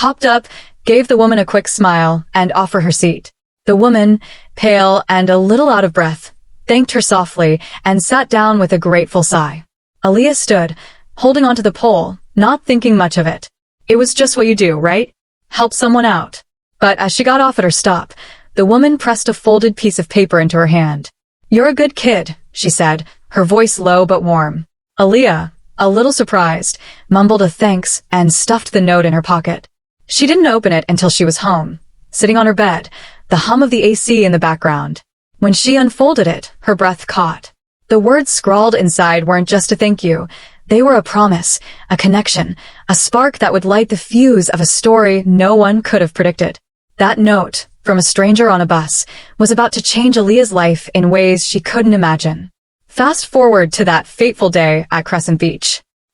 hopped up, gave the woman a quick smile, and offered her seat. The woman, pale and a little out of breath, thanked her softly and sat down with a grateful sigh. Aaliyah stood, holding onto the pole, not thinking much of it. It was just what you do, right? Help someone out. But as she got off at her stop, the woman pressed a folded piece of paper into her hand. "You're a good kid," she said, her voice low but warm. Aaliyah, a little surprised, mumbled a thanks and stuffed the note in her pocket. She didn't open it until she was home, sitting on her bed, the hum of the AC in the background. When she unfolded it, her breath caught. The words scrawled inside weren't just a thank you. They were a promise, a connection, a spark that would light the fuse of a story no one could have predicted. That note, from a stranger on a bus, was about to change Aaliyah's life in ways she couldn't imagine. Fast forward to that fateful day at Crescent Beach.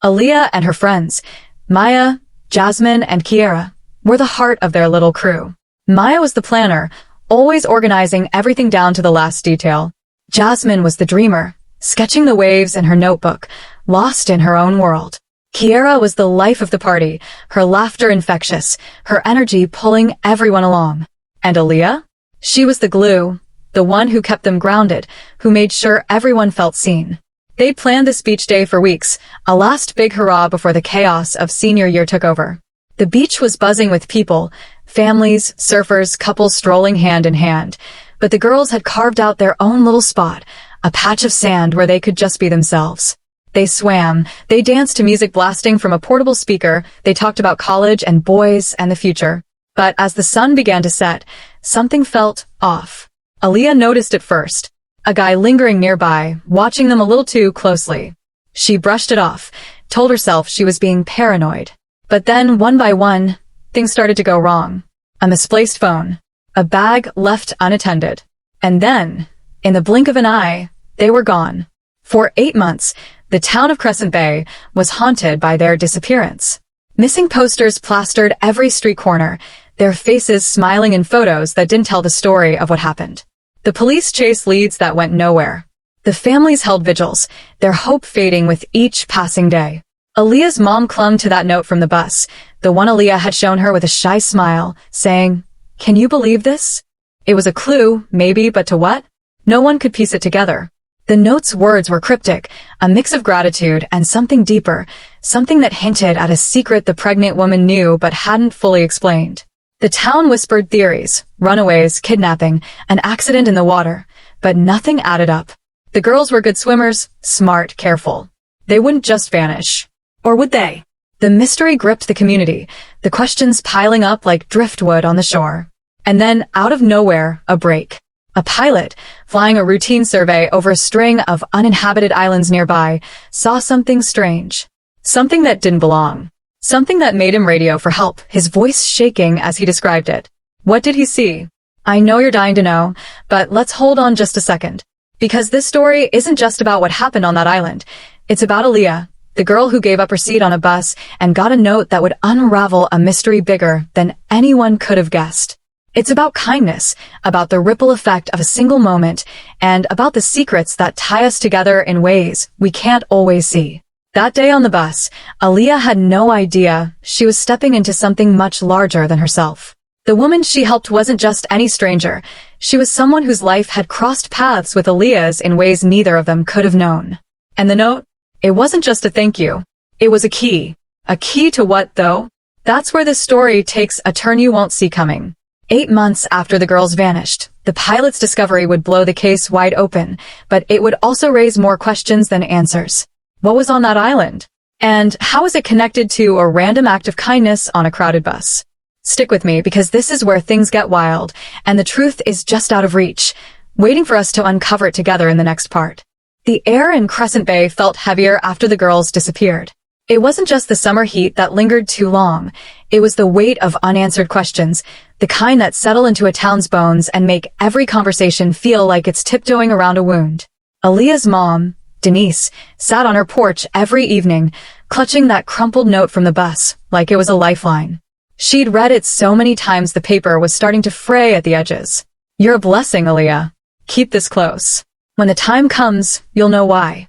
Aaliyah and her friends, Maya, Jasmine, and Kiera, were the heart of their little crew. Maya was the planner, always organizing everything down to the last detail. Jasmine was the dreamer, sketching the waves in her notebook, lost in her own world. Kiera was the life of the party, her laughter infectious, her energy pulling everyone along. And Aaliyah? She was the glue, the one who kept them grounded, who made sure everyone felt seen. They'd planned this beach day for weeks, a last big hurrah before the chaos of senior year took over. The beach was buzzing with people, families, surfers, couples strolling hand in hand. But the girls had carved out their own little spot, a patch of sand where they could just be themselves. They swam, they danced to music blasting from a portable speaker, they talked about college and boys and the future. But as the sun began to set, something felt off. Aaliyah noticed it first, a guy lingering nearby, watching them a little too closely. She brushed it off, told herself she was being paranoid. But then, one by one, things started to go wrong. A misplaced phone, a bag left unattended. And then, in the blink of an eye, they were gone. For 8 months, the town of Crescent Bay was haunted by their disappearance. Missing posters plastered every street corner, their faces smiling in photos that didn't tell the story of what happened. The police chased leads that went nowhere. The families held vigils, their hope fading with each passing day. Aaliyah's mom clung to that note from the bus, the one Aaliyah had shown her with a shy smile, saying, "Can you believe this?" It was a clue, maybe, but to what? No one could piece it together. The note's words were cryptic, a mix of gratitude and something deeper, something that hinted at a secret the pregnant woman knew but hadn't fully explained. The town whispered theories, runaways, kidnapping, an accident in the water, but nothing added up. The girls were good swimmers, smart, careful. They wouldn't just vanish. Or would they? The mystery gripped the community, the questions piling up like driftwood on the shore. And then, out of nowhere, a break. A pilot, flying a routine survey over a string of uninhabited islands nearby, saw something strange. Something that didn't belong. Something that made him radio for help, his voice shaking as he described it. What did he see? I know you're dying to know, but let's hold on just a second. Because this story isn't just about what happened on that island. It's about Aaliyah, the girl who gave up her seat on a bus and got a note that would unravel a mystery bigger than anyone could have guessed. It's about kindness, about the ripple effect of a single moment, and about the secrets that tie us together in ways we can't always see. That day on the bus, Aaliyah had no idea she was stepping into something much larger than herself. The woman she helped wasn't just any stranger. She was someone whose life had crossed paths with Aaliyah's in ways neither of them could have known. And the note? It wasn't just a thank you. It was a key. A key to what, though? That's where this story takes a turn you won't see coming. 8 months after the girls vanished, the pilot's discovery would blow the case wide open, but it would also raise more questions than answers. What was on that island? And how is it connected to a random act of kindness on a crowded bus? Stick with me, because this is where things get wild, and the truth is just out of reach, waiting for us to uncover it together in the next part. The air in Crescent Bay felt heavier after the girls disappeared. It wasn't just the summer heat that lingered too long. It was the weight of unanswered questions, the kind that settle into a town's bones and make every conversation feel like it's tiptoeing around a wound. Aaliyah's mom, Denise, sat on her porch every evening, clutching that crumpled note from the bus like it was a lifeline. She'd read it so many times the paper was starting to fray at the edges. "You're a blessing, Aaliyah. Keep this close. When the time comes, you'll know why."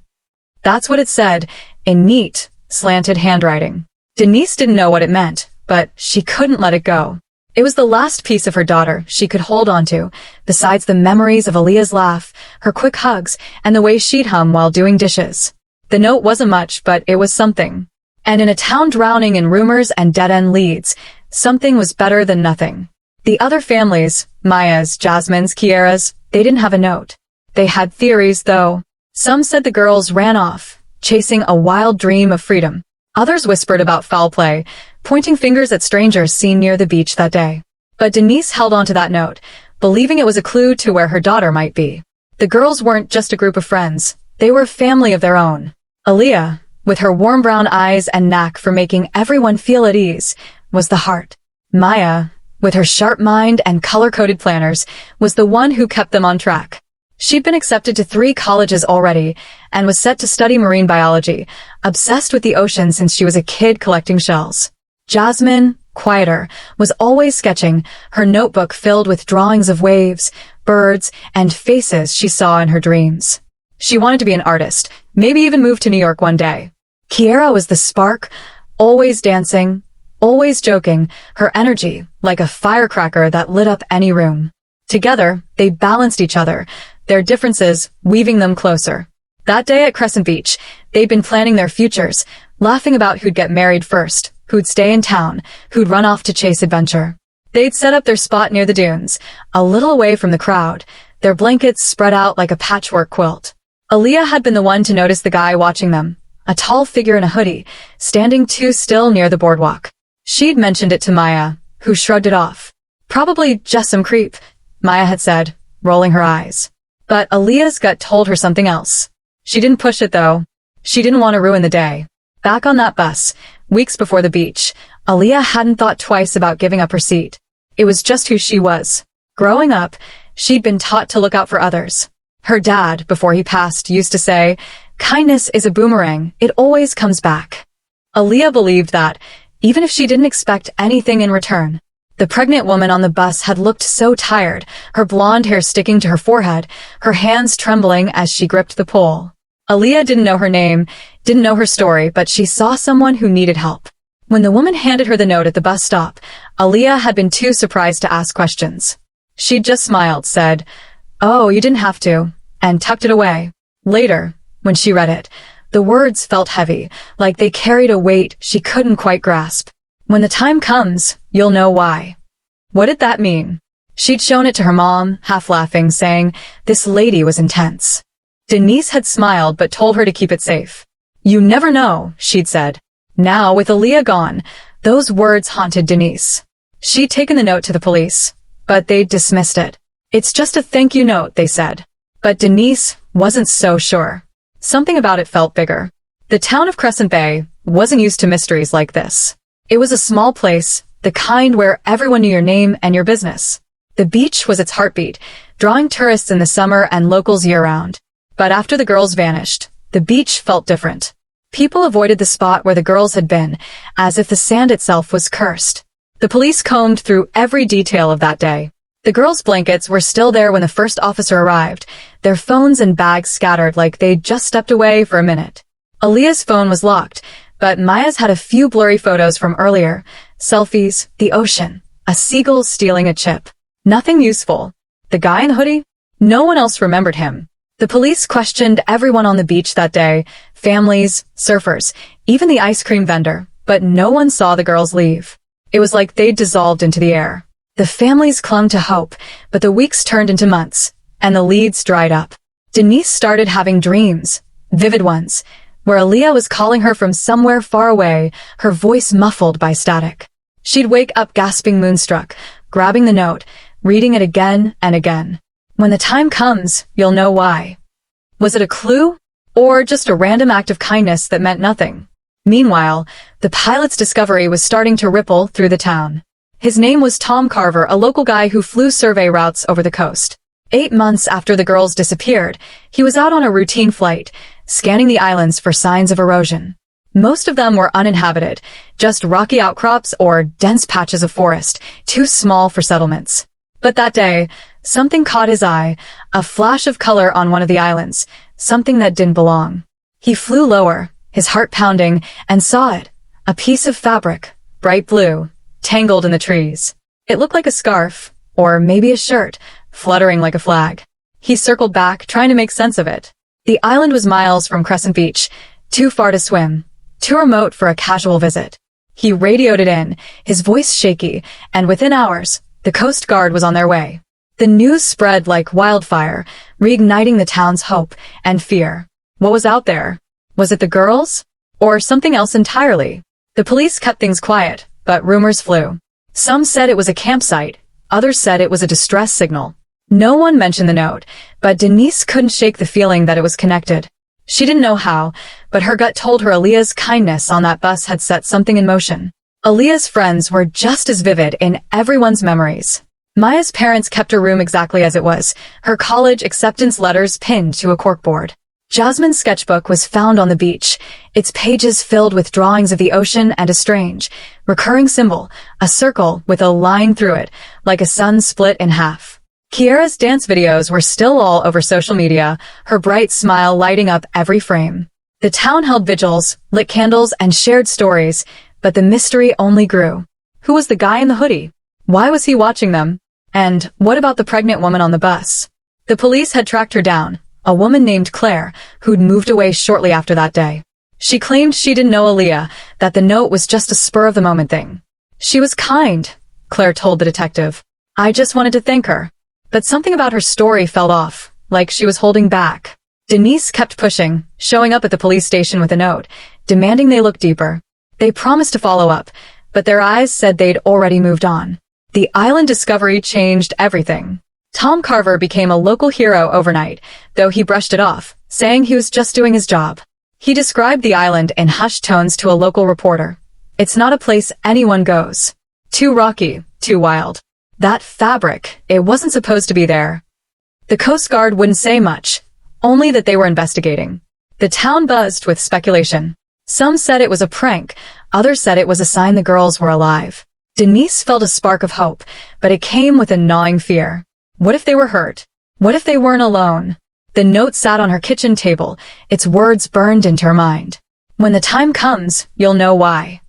That's what it said, in neat, slanted handwriting. Denise didn't know what it meant, but she couldn't let it go. It was the last piece of her daughter she could hold onto, besides the memories of Aaliyah's laugh, her quick hugs, and the way she'd hum while doing dishes. The note wasn't much, but it was something. And in a town drowning in rumors and dead-end leads, something was better than nothing. The other families, Maya's, Jasmine's, Kiara's, they didn't have a note. They had theories, though. Some said the girls ran off, chasing a wild dream of freedom. Others whispered about foul play, pointing fingers at strangers seen near the beach that day. But Denise held on to that note, believing it was a clue to where her daughter might be. The girls weren't just a group of friends. They were a family of their own. Aaliyah, with her warm brown eyes and knack for making everyone feel at ease, was the heart. Maya, with her sharp mind and color-coded planners, was the one who kept them on track. She'd been accepted to 3 colleges already and was set to study marine biology, obsessed with the ocean since she was a kid collecting shells. Jasmine, quieter, was always sketching, her notebook filled with drawings of waves, birds, and faces she saw in her dreams. She wanted to be an artist, maybe even move to New York one day. Kiara was the spark, always dancing, always joking, her energy like a firecracker that lit up any room. Together, they balanced each other, their differences weaving them closer. That day at Crescent Beach, they'd been planning their futures, laughing about who'd get married first, who'd stay in town, who'd run off to chase adventure. They'd set up their spot near the dunes, a little away from the crowd, their blankets spread out like a patchwork quilt. Aaliyah had been the one to notice the guy watching them, a tall figure in a hoodie, standing too still near the boardwalk. She'd mentioned it to Maya, who shrugged it off. Probably just some creep, Maya had said, rolling her eyes. But Aaliyah's gut told her something else. She didn't push it, though. She didn't want to ruin the day. Back on that bus, weeks before the beach, Aaliyah hadn't thought twice about giving up her seat. It was just who she was. Growing up, she'd been taught to look out for others. Her dad, before he passed, used to say, "Kindness is a boomerang, it always comes back." Aaliyah believed that, even if she didn't expect anything in return. The pregnant woman on the bus had looked so tired, her blonde hair sticking to her forehead, her hands trembling as she gripped the pole. Aaliyah didn't know her name, didn't know her story, but she saw someone who needed help. When the woman handed her the note at the bus stop, Aaliyah had been too surprised to ask questions. She'd just smiled, said, "Oh, you didn't have to," and tucked it away. Later, when she read it, the words felt heavy, like they carried a weight she couldn't quite grasp. "When the time comes, you'll know why." What did that mean? She'd shown it to her mom, half laughing, saying, "This lady was intense." Denise had smiled but told her to keep it safe. "You never know," she'd said. Now, with Aaliyah gone, those words haunted Denise. She'd taken the note to the police, but they'd dismissed it. "It's just a thank you note," they said. But Denise wasn't so sure. Something about it felt bigger. The town of Crescent Bay wasn't used to mysteries like this. It was a small place, the kind where everyone knew your name and your business. The beach was its heartbeat, drawing tourists in the summer and locals year-round. But after the girls vanished, the beach felt different. People avoided the spot where the girls had been, as if the sand itself was cursed. The police combed through every detail of that day. The girls' blankets were still there when the first officer arrived, their phones and bags scattered like they'd just stepped away for a minute. Aaliyah's phone was locked, but Maya's had a few blurry photos from earlier. Selfies, the ocean, a seagull stealing a chip. Nothing useful. The guy in the hoodie? No one else remembered him. The police questioned everyone on the beach that day, families, surfers, even the ice cream vendor, but no one saw the girls leave. It was like they'd dissolved into the air. The families clung to hope, but the weeks turned into months, and the leads dried up. Denise started having dreams, vivid ones, where Aaliyah was calling her from somewhere far away, her voice muffled by static. She'd wake up gasping moonstruck, grabbing the note, reading it again and again. "When the time comes, you'll know why." Was it a clue? Or just a random act of kindness that meant nothing? Meanwhile, the pilot's discovery was starting to ripple through the town. His name was Tom Carver, a local guy who flew survey routes over the coast. 8 months after the girls disappeared, he was out on a routine flight, scanning the islands for signs of erosion. Most of them were uninhabited, just rocky outcrops or dense patches of forest, too small for settlements. But that day, something caught his eye, a flash of color on one of the islands, something that didn't belong. He flew lower, his heart pounding, and saw it, a piece of fabric, bright blue, tangled in the trees. It looked like a scarf, or maybe a shirt, fluttering like a flag. He circled back, trying to make sense of it. The island was miles from Crescent Beach, too far to swim, too remote for a casual visit. He radioed it in, his voice shaky, and within hours, the Coast Guard was on their way. The news spread like wildfire, reigniting the town's hope and fear. What was out there? Was it the girls? Or something else entirely? The police kept things quiet, but rumors flew. Some said it was a campsite, others said it was a distress signal. No one mentioned the note, but Denise couldn't shake the feeling that it was connected. She didn't know how, but her gut told her Aaliyah's kindness on that bus had set something in motion. Aaliyah's friends were just as vivid in everyone's memories. Maya's parents kept her room exactly as it was, her college acceptance letters pinned to a corkboard. Jasmine's sketchbook was found on the beach, its pages filled with drawings of the ocean and a strange, recurring symbol, a circle with a line through it, like a sun split in half. Kiera's dance videos were still all over social media, her bright smile lighting up every frame. The town held vigils, lit candles, and shared stories, but the mystery only grew. Who was the guy in the hoodie? Why was he watching them? And what about the pregnant woman on the bus? The police had tracked her down, a woman named Claire, who'd moved away shortly after that day. She claimed she didn't know Aaliyah, that the note was just a spur-of-the-moment thing. She was kind, Claire told the detective. I just wanted to thank her. But something about her story felt off, like she was holding back. Denise kept pushing, showing up at the police station with a note, demanding they look deeper. They promised to follow up, but their eyes said they'd already moved on. The island discovery changed everything. Tom Carver became a local hero overnight, though he brushed it off, saying he was just doing his job. He described the island in hushed tones to a local reporter. It's not a place anyone goes. Too rocky, too wild. That fabric, it wasn't supposed to be there. The Coast Guard wouldn't say much, only that they were investigating. The town buzzed with speculation. Some said it was a prank, others said it was a sign the girls were alive. Denise felt a spark of hope, but it came with a gnawing fear. What if they were hurt? What if they weren't alone? The note sat on her kitchen table, its words burned into her mind. When the time comes, you'll know why.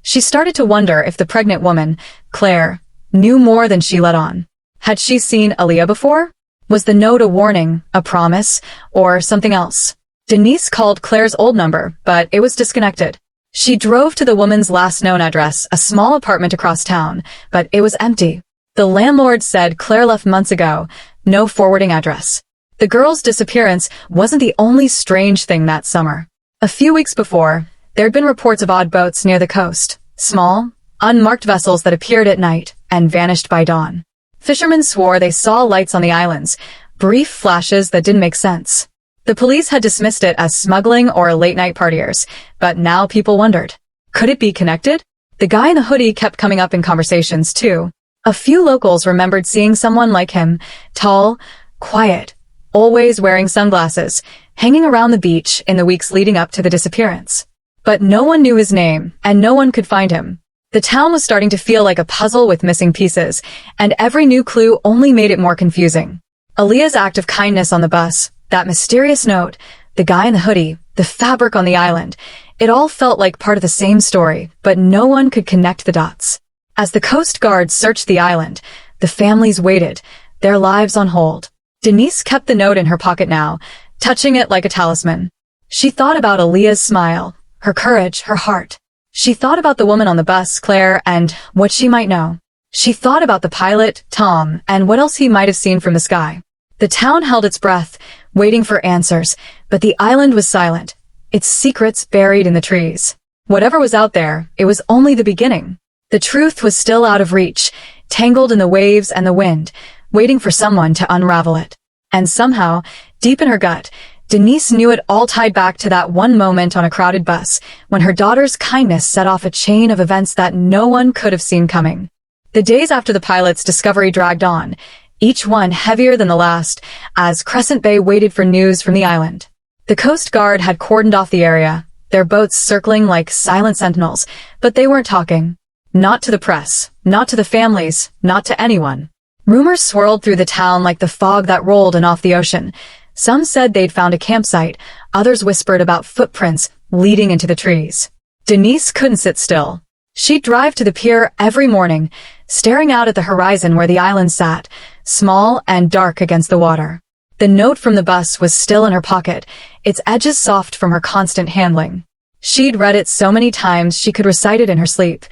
She started to wonder if the pregnant woman, Claire, knew more than she let on. Had she seen Aaliyah before? Was the note a warning, a promise, or something else? Denise called Claire's old number, but it was disconnected. She drove to the woman's last known address, a small apartment across town, but it was empty. The landlord said Claire left months ago, no forwarding address. The girl's disappearance wasn't the only strange thing that summer. A few weeks before, there'd been reports of odd boats near the coast, small, unmarked vessels that appeared at night and vanished by dawn. Fishermen swore they saw lights on the islands, brief flashes that didn't make sense. The police had dismissed it as smuggling or late-night partiers, but now people wondered. Could it be connected? The guy in the hoodie kept coming up in conversations, too. A few locals remembered seeing someone like him, tall, quiet, always wearing sunglasses, hanging around the beach in the weeks leading up to the disappearance. But no one knew his name, and no one could find him. The town was starting to feel like a puzzle with missing pieces, and every new clue only made it more confusing. Aaliyah's act of kindness on the bus, that mysterious note, the guy in the hoodie, the fabric on the island, it all felt like part of the same story, but no one could connect the dots. As the Coast Guard searched the island, the families waited, their lives on hold. Denise kept the note in her pocket now, touching it like a talisman. She thought about Aaliyah's smile, her courage, her heart. She thought about the woman on the bus, Claire, and what she might know. She thought about the pilot, Tom, and what else he might have seen from the sky. The town held its breath, waiting for answers, but the island was silent, its secrets buried in the trees. Whatever was out there, it was only the beginning. The truth was still out of reach, tangled in the waves and the wind, waiting for someone to unravel it. And somehow, deep in her gut, Denise knew it all tied back to that one moment on a crowded bus, when her daughter's kindness set off a chain of events that no one could have seen coming. The days after the pilot's discovery dragged on, each one heavier than the last, as Crescent Bay waited for news from the island. The Coast Guard had cordoned off the area, their boats circling like silent sentinels, but they weren't talking. Not to the press, not to the families, not to anyone. Rumors swirled through the town like the fog that rolled in off the ocean. Some said they'd found a campsite, others whispered about footprints leading into the trees. Denise couldn't sit still. She'd drive to the pier every morning, staring out at the horizon where the island sat, small and dark against the water. The note from the bus was still in her pocket, its edges soft from her constant handling. She'd read it so many times she could recite it in her sleep.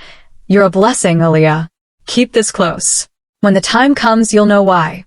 "You're a blessing, Aaliyah. Keep this close. When the time comes, you'll know why."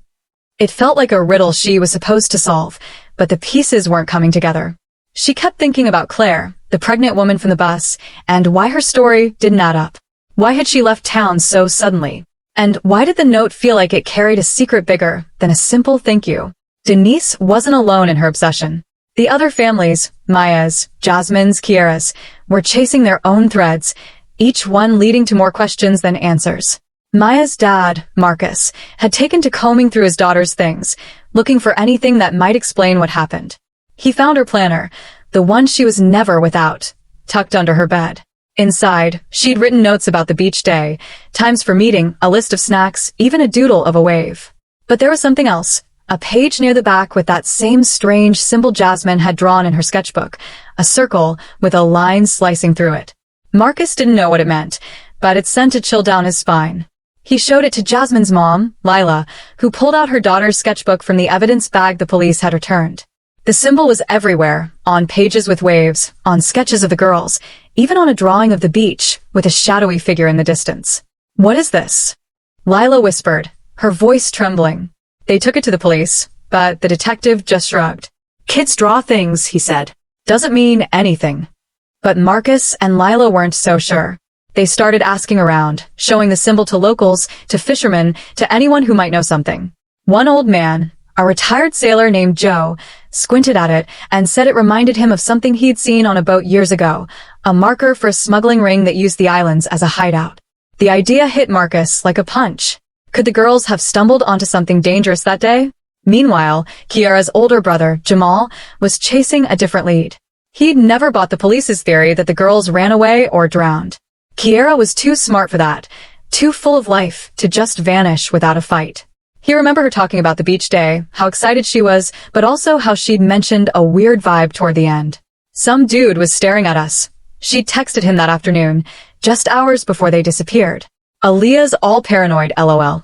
It felt like a riddle she was supposed to solve, but the pieces weren't coming together. She kept thinking about Claire, the pregnant woman from the bus, and why her story didn't add up. Why had she left town so suddenly? And why did the note feel like it carried a secret bigger than a simple thank you? Denise wasn't alone in her obsession. The other families, Maya's, Jasmine's, Kiera's, were chasing their own threads, each one leading to more questions than answers. Maya's dad, Marcus, had taken to combing through his daughter's things, looking for anything that might explain what happened. He found her planner, the one she was never without, tucked under her bed. Inside, she'd written notes about the beach day, times for meeting, a list of snacks, even a doodle of a wave. But there was something else. A page near the back with that same strange symbol Jasmine had drawn in her sketchbook, a circle with a line slicing through it. Marcus didn't know what it meant, but it sent a chill down his spine. He showed it to Jasmine's mom, Lila, who pulled out her daughter's sketchbook from the evidence bag the police had returned. The symbol was everywhere, on pages with waves, on sketches of the girls, even on a drawing of the beach with a shadowy figure in the distance. "What is this?" Lila whispered, her voice trembling. They took it to the police, but the detective just shrugged. "Kids draw things," he said. "Doesn't mean anything." But Marcus and Lila weren't so sure. They started asking around, showing the symbol to locals, to fishermen, to anyone who might know something. One old man, a retired sailor named Joe, squinted at it and said it reminded him of something he'd seen on a boat years ago, a marker for a smuggling ring that used the islands as a hideout. The idea hit Marcus like a punch. Could the girls have stumbled onto something dangerous that day? Meanwhile, Kiera's older brother, Jamal, was chasing a different lead. He'd never bought the police's theory that the girls ran away or drowned. Kiera was too smart for that, too full of life to just vanish without a fight. He remembered her talking about the beach day, how excited she was, but also how she'd mentioned a weird vibe toward the end. "Some dude was staring at us." She'd texted him that afternoon, just hours before they disappeared. "Aaliyah's all paranoid, LOL."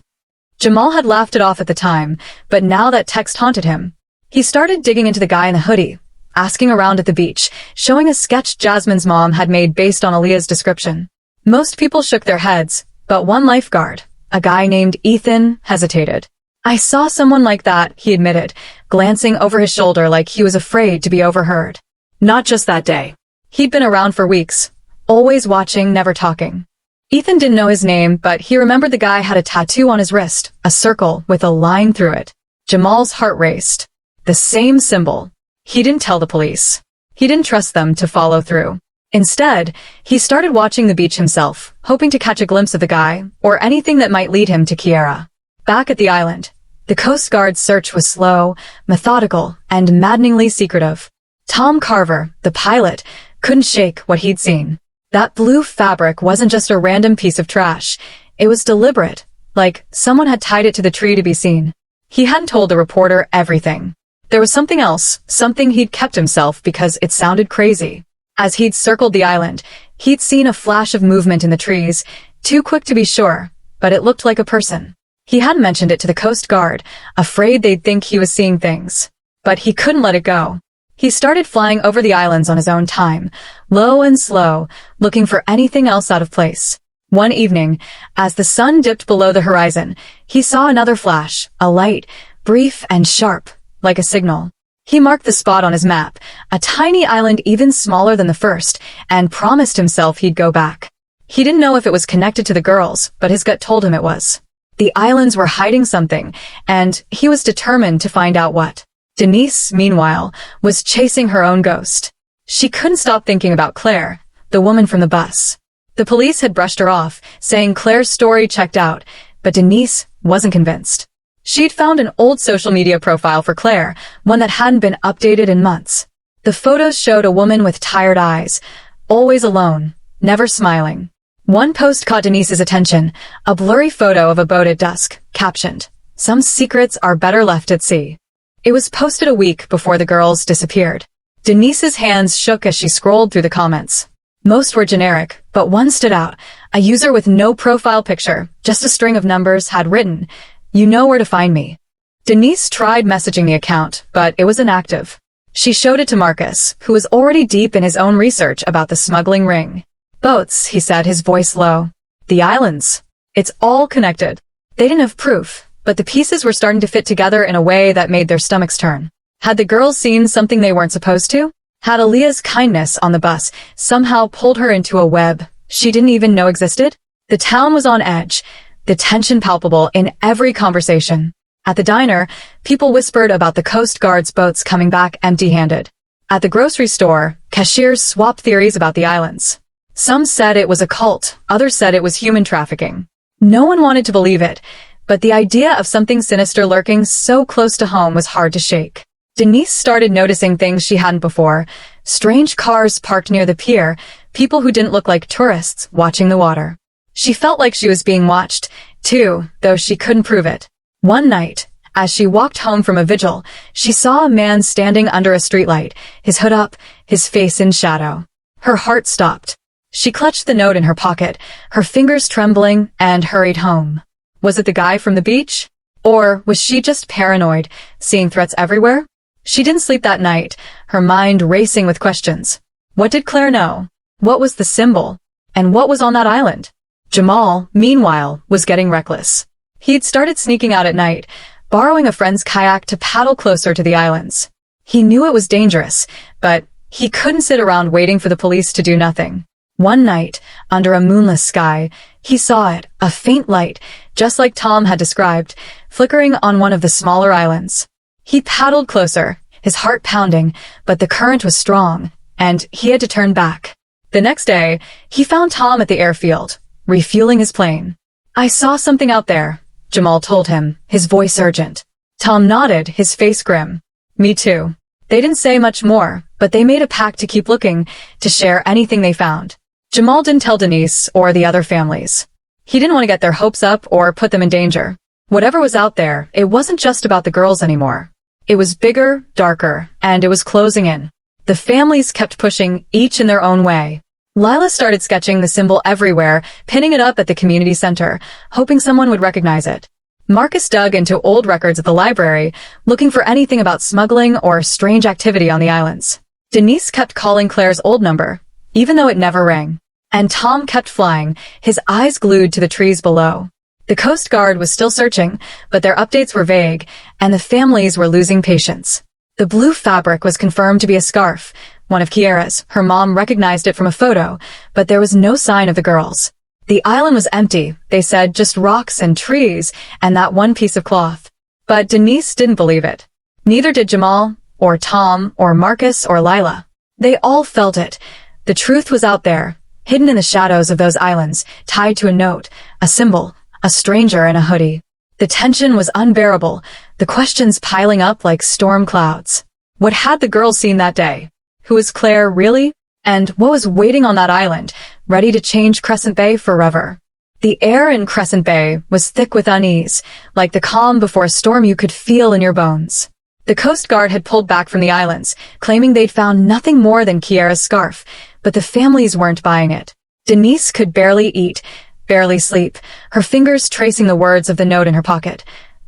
Jamal had laughed it off at the time, but now that text haunted him. He started digging into the guy in the hoodie, asking around at the beach, showing a sketch Jasmine's mom had made based on Aaliyah's description. Most people shook their heads, but one lifeguard, a guy named Ethan, hesitated. "I saw someone like that," he admitted, glancing over his shoulder like he was afraid to be overheard. Not just that day. He'd been around for weeks, always watching, never talking. Ethan didn't know his name, but he remembered the guy had a tattoo on his wrist, a circle with a line through it. Jamal's heart raced. The same symbol. He didn't tell the police. He didn't trust them to follow through. Instead, he started watching the beach himself, hoping to catch a glimpse of the guy, or anything that might lead him to Kiera. Back at the island, the Coast Guard's search was slow, methodical, and maddeningly secretive. Tom Carver, the pilot, couldn't shake what he'd seen. That blue fabric wasn't just a random piece of trash. It was deliberate, like someone had tied it to the tree to be seen. He hadn't told the reporter everything. There was something else, something he'd kept himself because it sounded crazy. As he'd circled the island, he'd seen a flash of movement in the trees, too quick to be sure, but it looked like a person. He hadn't mentioned it to the Coast Guard, afraid they'd think he was seeing things. But he couldn't let it go. He started flying over the islands on his own time, low and slow, looking for anything else out of place. One evening, as the sun dipped below the horizon, he saw another flash, a light, brief and sharp, like a signal. He marked the spot on his map, a tiny island even smaller than the first, and promised himself he'd go back. He didn't know if it was connected to the girls, but his gut told him it was. The islands were hiding something, and he was determined to find out what. Denise, meanwhile, was chasing her own ghost. She couldn't stop thinking about Claire, the woman from the bus. The police had brushed her off, saying Claire's story checked out, but Denise wasn't convinced. She'd found an old social media profile for Claire, one that hadn't been updated in months. The photos showed a woman with tired eyes, always alone, never smiling. One post caught Denise's attention, a blurry photo of a boat at dusk, captioned, "Some secrets are better left at sea." It was posted a week before the girls disappeared. Denise's hands shook as she scrolled through the comments. Most were generic, but one stood out. A user with no profile picture, just a string of numbers, had written, "You know where to find me." Denise tried messaging the account, but it was inactive. She showed it to Marcus, who was already deep in his own research about the smuggling ring. "Boats," he said, his voice low. "The islands. It's all connected." They didn't have proof, but the pieces were starting to fit together in a way that made their stomachs turn. Had the girls seen something they weren't supposed to? Had Aaliyah's kindness on the bus somehow pulled her into a web she didn't even know existed? The town was on edge, the tension palpable in every conversation. At the diner, people whispered about the Coast Guard's boats coming back empty-handed. At the grocery store, cashiers swapped theories about the islands. Some said it was a cult, others said it was human trafficking. No one wanted to believe it, but the idea of something sinister lurking so close to home was hard to shake. Denise started noticing things she hadn't before. Strange cars parked near the pier, people who didn't look like tourists watching the water. She felt like she was being watched, too, though she couldn't prove it. One night, as she walked home from a vigil, she saw a man standing under a streetlight, his hood up, his face in shadow. Her heart stopped. She clutched the note in her pocket, her fingers trembling, and hurried home. Was it the guy from the beach? Or was she just paranoid, seeing threats everywhere? She didn't sleep that night, her mind racing with questions. What did Claire know? What was the symbol? And what was on that island? Jamal, meanwhile, was getting reckless. He'd started sneaking out at night, borrowing a friend's kayak to paddle closer to the islands. He knew it was dangerous, but he couldn't sit around waiting for the police to do nothing. One night, under a moonless sky, he saw it, a faint light, just like Tom had described, flickering on one of the smaller islands. He paddled closer, his heart pounding, but the current was strong, and he had to turn back. The next day, he found Tom at the airfield, refueling his plane. "I saw something out there," Jamal told him, his voice urgent. Tom nodded, his face grim. "Me too." They didn't say much more, but they made a pact to keep looking, to share anything they found. Jamal didn't tell Denise or the other families. He didn't want to get their hopes up or put them in danger. Whatever was out there, it wasn't just about the girls anymore. It was bigger, darker, and it was closing in. The families kept pushing, each in their own way. Lila started sketching the symbol everywhere, pinning it up at the community center, hoping someone would recognize it. Marcus dug into old records at the library, looking for anything about smuggling or strange activity on the islands. Denise kept calling Claire's old number, even though it never rang. And Tom kept flying, his eyes glued to the trees below. The Coast Guard was still searching, but their updates were vague, and the families were losing patience. The blue fabric was confirmed to be a scarf, one of Kiera's. Her mom recognized it from a photo, but there was no sign of the girls. The island was empty, they said, just rocks and trees, and that one piece of cloth. But Denise didn't believe it. Neither did Jamal, or Tom, or Marcus, or Lila. They all felt it. The truth was out there, hidden in the shadows of those islands, tied to a note, a symbol, a stranger in a hoodie. The tension was unbearable, the questions piling up like storm clouds. What had the girls seen that day? Who was Claire, really? And what was waiting on that island, ready to change Crescent Bay forever? The air in Crescent Bay was thick with unease, like the calm before a storm you could feel in your bones. The Coast Guard had pulled back from the islands, claiming they'd found nothing more than Kiera's scarf, but the families weren't buying it. Denise could barely eat, barely sleep, her fingers tracing the words of the note in her pocket.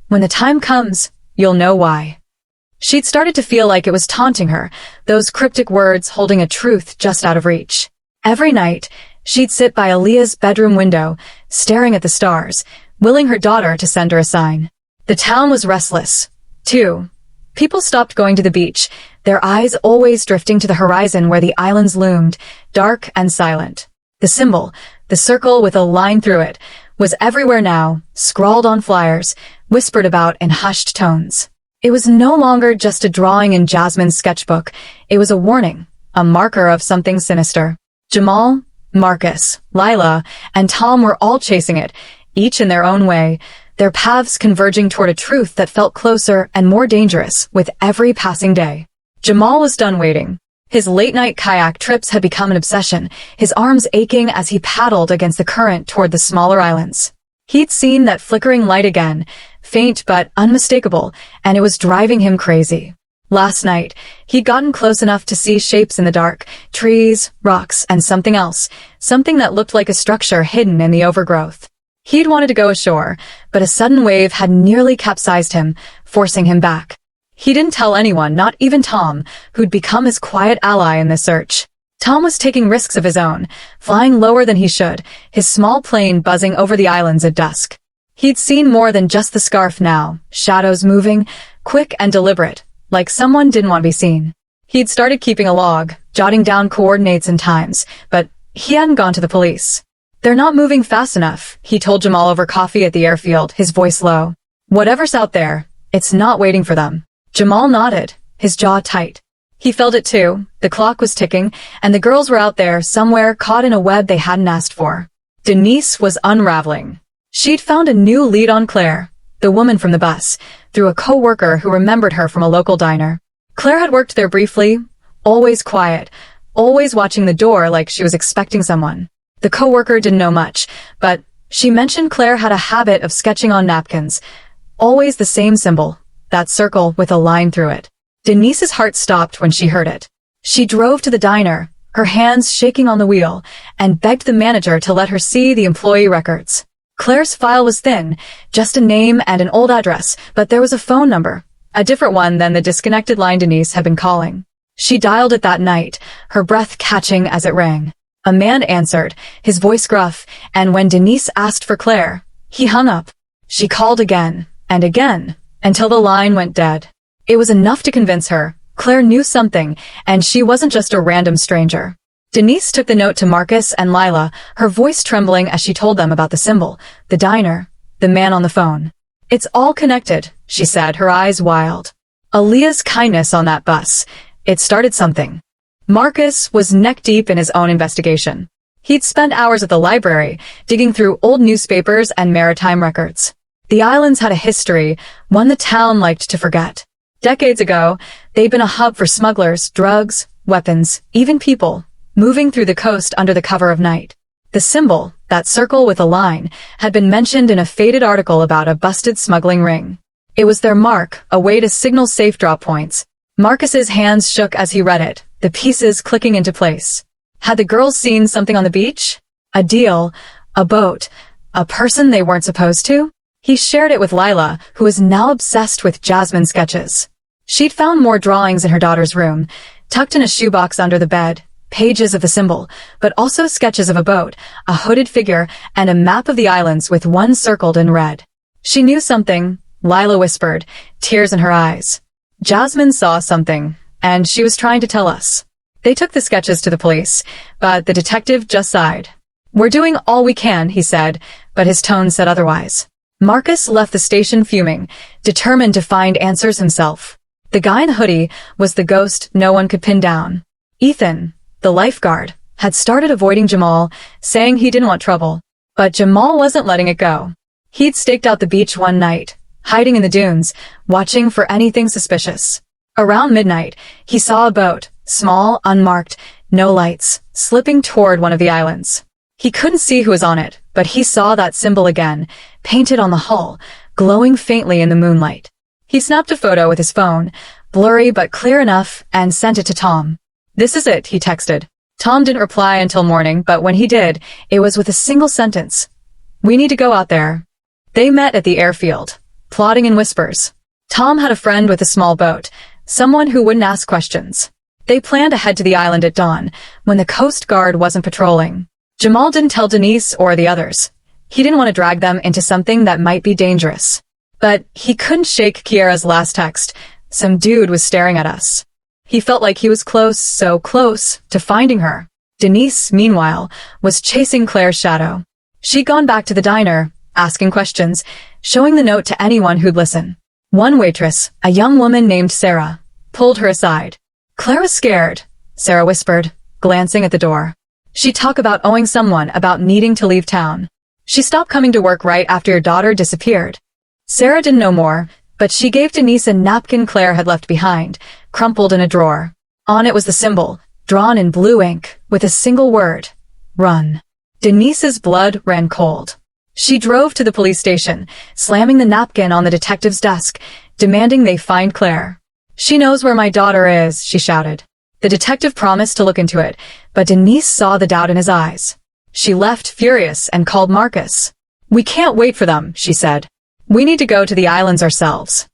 "When the time comes, you'll know why." She'd started to feel like it was taunting her, those cryptic words holding a truth just out of reach. Every night, she'd sit by Aaliyah's bedroom window, staring at the stars, willing her daughter to send her a sign. The town was restless, too. People stopped going to the beach, their eyes always drifting to the horizon where the islands loomed, dark and silent. The symbol, the circle with a line through it, was everywhere now, scrawled on flyers, whispered about in hushed tones. It was no longer just a drawing in Jasmine's sketchbook. It was a warning, a marker of something sinister. Jamal, Marcus, Lila, and Tom were all chasing it, each in their own way, their paths converging toward a truth that felt closer and more dangerous with every passing day. Jamal was done waiting. His late-night kayak trips had become an obsession, his arms aching as he paddled against the current toward the smaller islands. He'd seen that flickering light again, faint but unmistakable, and it was driving him crazy. Last night, he'd gotten close enough to see shapes in the dark, trees, rocks, and something else, something that looked like a structure hidden in the overgrowth. He'd wanted to go ashore, but a sudden wave had nearly capsized him, forcing him back. He didn't tell anyone, not even Tom, who'd become his quiet ally in this search. Tom was taking risks of his own, flying lower than he should, his small plane buzzing over the islands at dusk. He'd seen more than just the scarf now, shadows moving, quick and deliberate, like someone didn't want to be seen. He'd started keeping a log, jotting down coordinates and times, but he hadn't gone to the police. "They're not moving fast enough," he told Jamal over coffee at the airfield, his voice low. "Whatever's out there, it's not waiting for them." Jamal nodded, his jaw tight. He felt it too. The clock was ticking, and the girls were out there somewhere caught in a web they hadn't asked for. Denise was unraveling. She'd found a new lead on Claire, the woman from the bus, through a co-worker who remembered her from a local diner. Claire had worked there briefly, always quiet, always watching the door like she was expecting someone. The co-worker didn't know much, but she mentioned Claire had a habit of sketching on napkins, always the same symbol, that circle with a line through it. Denise's heart stopped when she heard it. She drove to the diner, her hands shaking on the wheel, and begged the manager to let her see the employee records. Claire's file was thin, just a name and an old address, but there was a phone number, a different one than the disconnected line Denise had been calling. She dialed it that night, her breath catching as it rang. A man answered, his voice gruff, and when Denise asked for Claire, he hung up. She called again, and again, until the line went dead. It was enough to convince her. Claire knew something, and she wasn't just a random stranger. Denise took the note to Marcus and Lila, her voice trembling as she told them about the symbol, the diner, the man on the phone. "It's all connected," she said, her eyes wild. Aaliyah's kindness on that bus. It started something. Marcus was neck-deep in his own investigation. He'd spent hours at the library, digging through old newspapers and maritime records. The islands had a history, one the town liked to forget. Decades ago, they'd been a hub for smugglers, drugs, weapons, even people, moving through the coast under the cover of night. The symbol, that circle with a line, had been mentioned in a faded article about a busted smuggling ring. It was their mark, a way to signal safe drop points. Marcus's hands shook as he read it, the pieces clicking into place. Had the girls seen something on the beach? A deal, a boat, a person they weren't supposed to? He shared it with Lila, who was now obsessed with Jasmine's sketches. She'd found more drawings in her daughter's room, tucked in a shoebox under the bed, pages of the symbol, but also sketches of a boat, a hooded figure, and a map of the islands with one circled in red. She knew something, Lila whispered, tears in her eyes. Jasmine saw something, and she was trying to tell us. They took the sketches to the police, but the detective just sighed. "We're doing all we can," he said, but his tone said otherwise. Marcus left the station fuming, determined to find answers himself. The guy in the hoodie was the ghost no one could pin down. Ethan, the lifeguard, had started avoiding Jamal, saying he didn't want trouble. But Jamal wasn't letting it go. He'd staked out the beach one night, hiding in the dunes, watching for anything suspicious. Around midnight, he saw a boat, small, unmarked, no lights, slipping toward one of the islands. He couldn't see who was on it, but he saw that symbol again, painted on the hull, glowing faintly in the moonlight. He snapped a photo with his phone, blurry but clear enough, and sent it to Tom. "This is it," he texted. Tom didn't reply until morning, but when he did, it was with a single sentence. "We need to go out there." They met at the airfield, plotting in whispers. Tom had a friend with a small boat, someone who wouldn't ask questions. They planned to head to the island at dawn, when the Coast Guard wasn't patrolling. Jamal didn't tell Denise or the others. He didn't want to drag them into something that might be dangerous. But he couldn't shake Kiera's last text. "Some dude was staring at us." He felt like he was close, so close, to finding her. Denise, meanwhile, was chasing Claire's shadow. She'd gone back to the diner, asking questions, showing the note to anyone who'd listen. One waitress, a young woman named Sarah, pulled her aside. "Claire was scared," Sarah whispered, glancing at the door. "She'd talk about owing someone, about needing to leave town. She stopped coming to work right after your daughter disappeared." Sarah didn't know more, but she gave Denise a napkin Claire had left behind, crumpled in a drawer. On it was the symbol, drawn in blue ink, with a single word: run. Denise's blood ran cold. She drove to the police station, slamming the napkin on the detective's desk, demanding they find Claire. "She knows where my daughter is," she shouted. The detective promised to look into it, but Denise saw the doubt in his eyes. She left furious and called Marcus. "We can't wait for them," she said. "We need to go to the islands ourselves."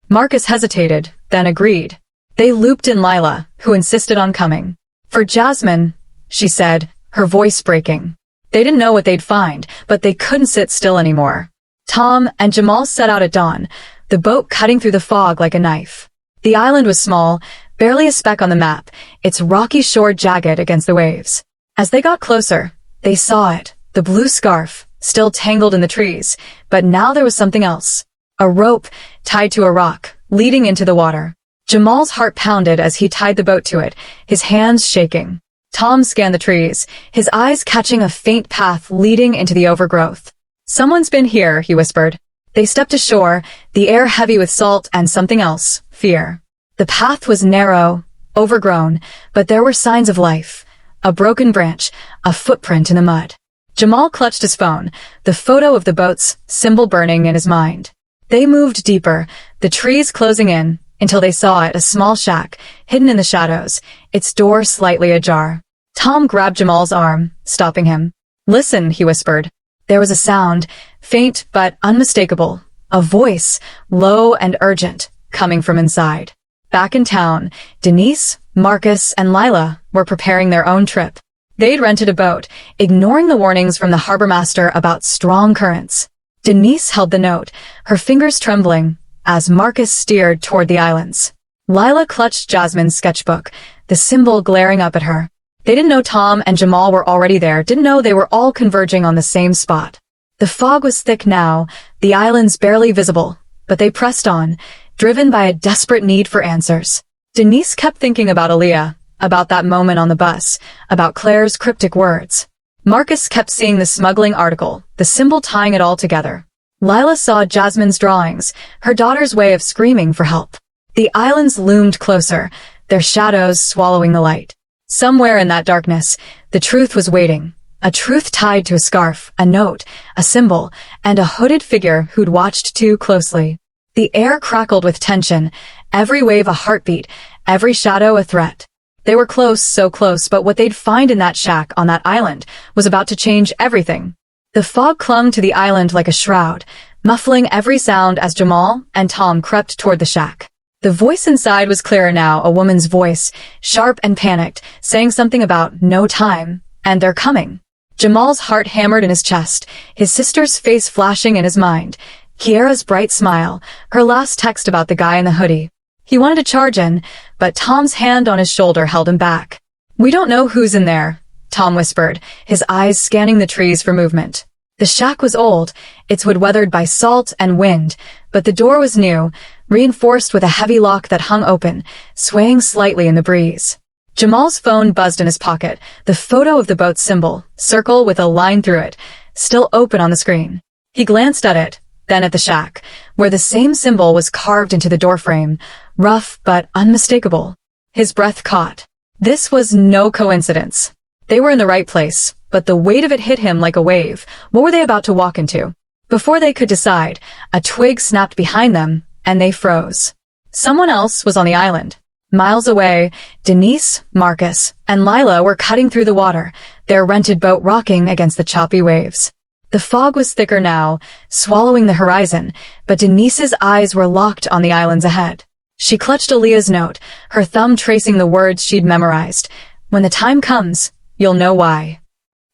Marcus hesitated, then agreed. They looped in Lila, who insisted on coming. "For Jasmine," she said, her voice breaking. They didn't know what they'd find, but they couldn't sit still anymore. Tom and Jamal set out at dawn, the boat cutting through the fog like a knife. The island was small, barely a speck on the map, its rocky shore jagged against the waves. As they got closer, they saw it, the blue scarf, still tangled in the trees, but now there was something else. A rope tied to a rock, leading into the water. Jamal's heart pounded as he tied the boat to it, his hands shaking. Tom scanned the trees, his eyes catching a faint path leading into the overgrowth. "Someone's been here," he whispered. They stepped ashore, the air heavy with salt and something else, fear. The path was narrow, overgrown, but there were signs of life. A broken branch, a footprint in the mud. Jamal clutched his phone, the photo of the boat's symbol burning in his mind. They moved deeper, the trees closing in, until they saw it, a small shack, hidden in the shadows, its door slightly ajar. Tom grabbed Jamal's arm, stopping him. "Listen," he whispered. There was a sound, faint but unmistakable, a voice, low and urgent, coming from inside. Back in town, Denise, Marcus, and Lila were preparing their own trip. They'd rented a boat, ignoring the warnings from the harbor master about strong currents. Denise held the note, her fingers trembling, as Marcus steered toward the islands. Lila clutched Jasmine's sketchbook, the symbol glaring up at her. They didn't know Tom and Jamal were already there, didn't know they were all converging on the same spot. The fog was thick now, the islands barely visible, but they pressed on, driven by a desperate need for answers. Denise kept thinking about Aaliyah, about that moment on the bus, about Claire's cryptic words. Marcus kept seeing the smuggling article, the symbol tying it all together. Lila saw Jasmine's drawings, her daughter's way of screaming for help. The islands loomed closer, their shadows swallowing the light. Somewhere in that darkness, the truth was waiting. A truth tied to a scarf, a note, a symbol, and a hooded figure who'd watched too closely. The air crackled with tension, every wave a heartbeat, every shadow a threat. They were close, so close, but what they'd find in that shack on that island was about to change everything. The fog clung to the island like a shroud, muffling every sound as Jamal and Tom crept toward the shack. The voice inside was clearer now, a woman's voice, sharp and panicked, saying something about no time, and they're coming. Jamal's heart hammered in his chest, his sister's face flashing in his mind, Kiara's bright smile, her last text about the guy in the hoodie. He wanted to charge in, but Tom's hand on his shoulder held him back. "We don't know who's in there," Tom whispered, his eyes scanning the trees for movement. The shack was old, its wood weathered by salt and wind, but the door was new, reinforced with a heavy lock that hung open, swaying slightly in the breeze. Jamal's phone buzzed in his pocket, the photo of the boat's symbol, circle with a line through it, still open on the screen. He glanced at it, then at the shack, where the same symbol was carved into the doorframe, rough but unmistakable. His breath caught. This was no coincidence. They were in the right place, but the weight of it hit him like a wave. What were they about to walk into? Before they could decide, a twig snapped behind them, and they froze. Someone else was on the island. Miles away, Denise, Marcus, and Lila were cutting through the water, their rented boat rocking against the choppy waves. The fog was thicker now, swallowing the horizon, but Denise's eyes were locked on the islands ahead. She clutched Aaliyah's note, her thumb tracing the words she'd memorized. "When the time comes, you'll know why."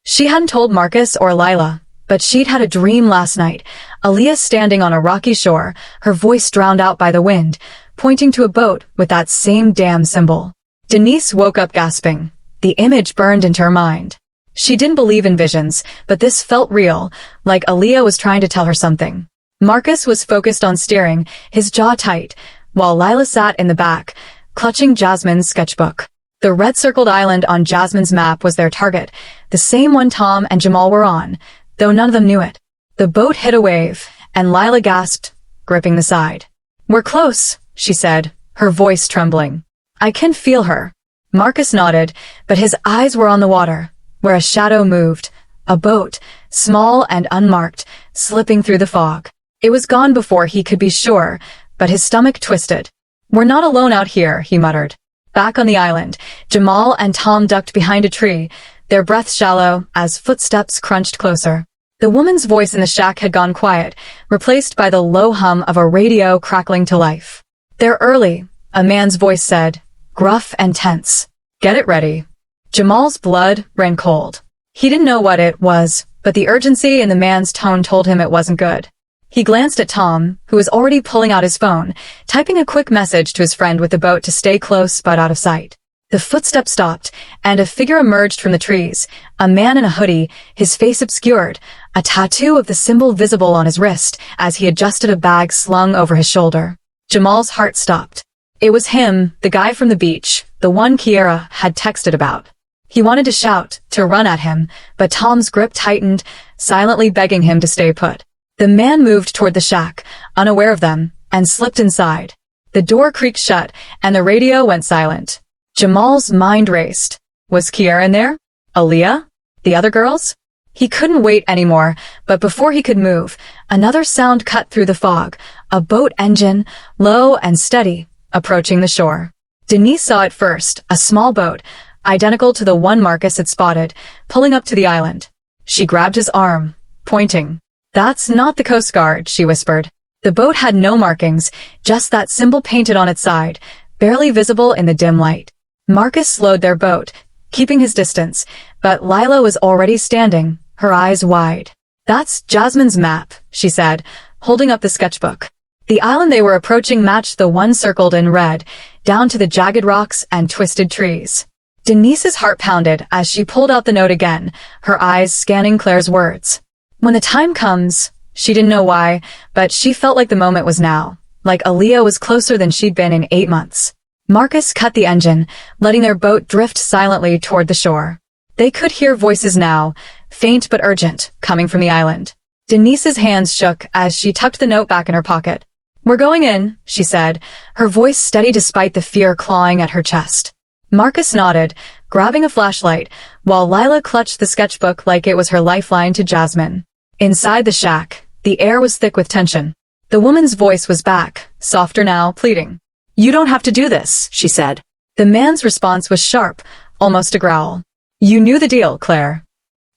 She hadn't told Marcus or Lila, but she'd had a dream last night, Aaliyah standing on a rocky shore, her voice drowned out by the wind, pointing to a boat with that same damn symbol. Denise woke up gasping. The image burned into her mind. She didn't believe in visions, but this felt real, like Aaliyah was trying to tell her something. Marcus was focused on steering, his jaw tight, while Lila sat in the back, clutching Jasmine's sketchbook. The red-circled island on Jasmine's map was their target, the same one Tom and Jamal were on, though none of them knew it. The boat hit a wave, and Lila gasped, gripping the side. "We're close," she said, her voice trembling. "I can feel her." Marcus nodded, but his eyes were on the water, where a shadow moved, a boat, small and unmarked, slipping through the fog. It was gone before he could be sure, but his stomach twisted. "We're not alone out here," he muttered. Back on the island, Jamal and Tom ducked behind a tree, their breaths shallow as footsteps crunched closer. The woman's voice in the shack had gone quiet, replaced by the low hum of a radio crackling to life. "They're early," a man's voice said, gruff and tense. "Get it ready." Jamal's blood ran cold. He didn't know what it was, but the urgency in the man's tone told him it wasn't good. He glanced at Tom, who was already pulling out his phone, typing a quick message to his friend with the boat to stay close but out of sight. The footsteps stopped, and a figure emerged from the trees, a man in a hoodie, his face obscured, a tattoo of the symbol visible on his wrist as he adjusted a bag slung over his shoulder. Jamal's heart stopped. It was him, the guy from the beach, the one Kiera had texted about. He wanted to shout, to run at him, but Tom's grip tightened, silently begging him to stay put. The man moved toward the shack, unaware of them, and slipped inside. The door creaked shut, and the radio went silent. Jamal's mind raced. Was Kiera in there? Aaliyah? The other girls? He couldn't wait anymore, but before he could move, another sound cut through the fog, a boat engine, low and steady, approaching the shore. Denise saw it first, a small boat, identical to the one Marcus had spotted, pulling up to the island. She grabbed his arm, pointing. "That's not the Coast Guard," she whispered. The boat had no markings, just that symbol painted on its side, barely visible in the dim light. Marcus slowed their boat, keeping his distance, but Lila was already standing, her eyes wide. "That's Jasmine's map," she said, holding up the sketchbook. The island they were approaching matched the one circled in red, down to the jagged rocks and twisted trees. Denise's heart pounded as she pulled out the note again, her eyes scanning Claire's words. When the time comes, she didn't know why, but she felt like the moment was now, like Aaliyah was closer than she'd been in 8 months. Marcus cut the engine, letting their boat drift silently toward the shore. They could hear voices now, faint but urgent, coming from the island. Denise's hands shook as she tucked the note back in her pocket. "We're going in," she said, her voice steady despite the fear clawing at her chest. Marcus nodded, grabbing a flashlight, while Lila clutched the sketchbook like it was her lifeline to Jasmine. Inside the shack, the air was thick with tension. The woman's voice was back, softer now, pleading. "You don't have to do this," she said. The man's response was sharp, almost a growl. "You knew the deal, Claire."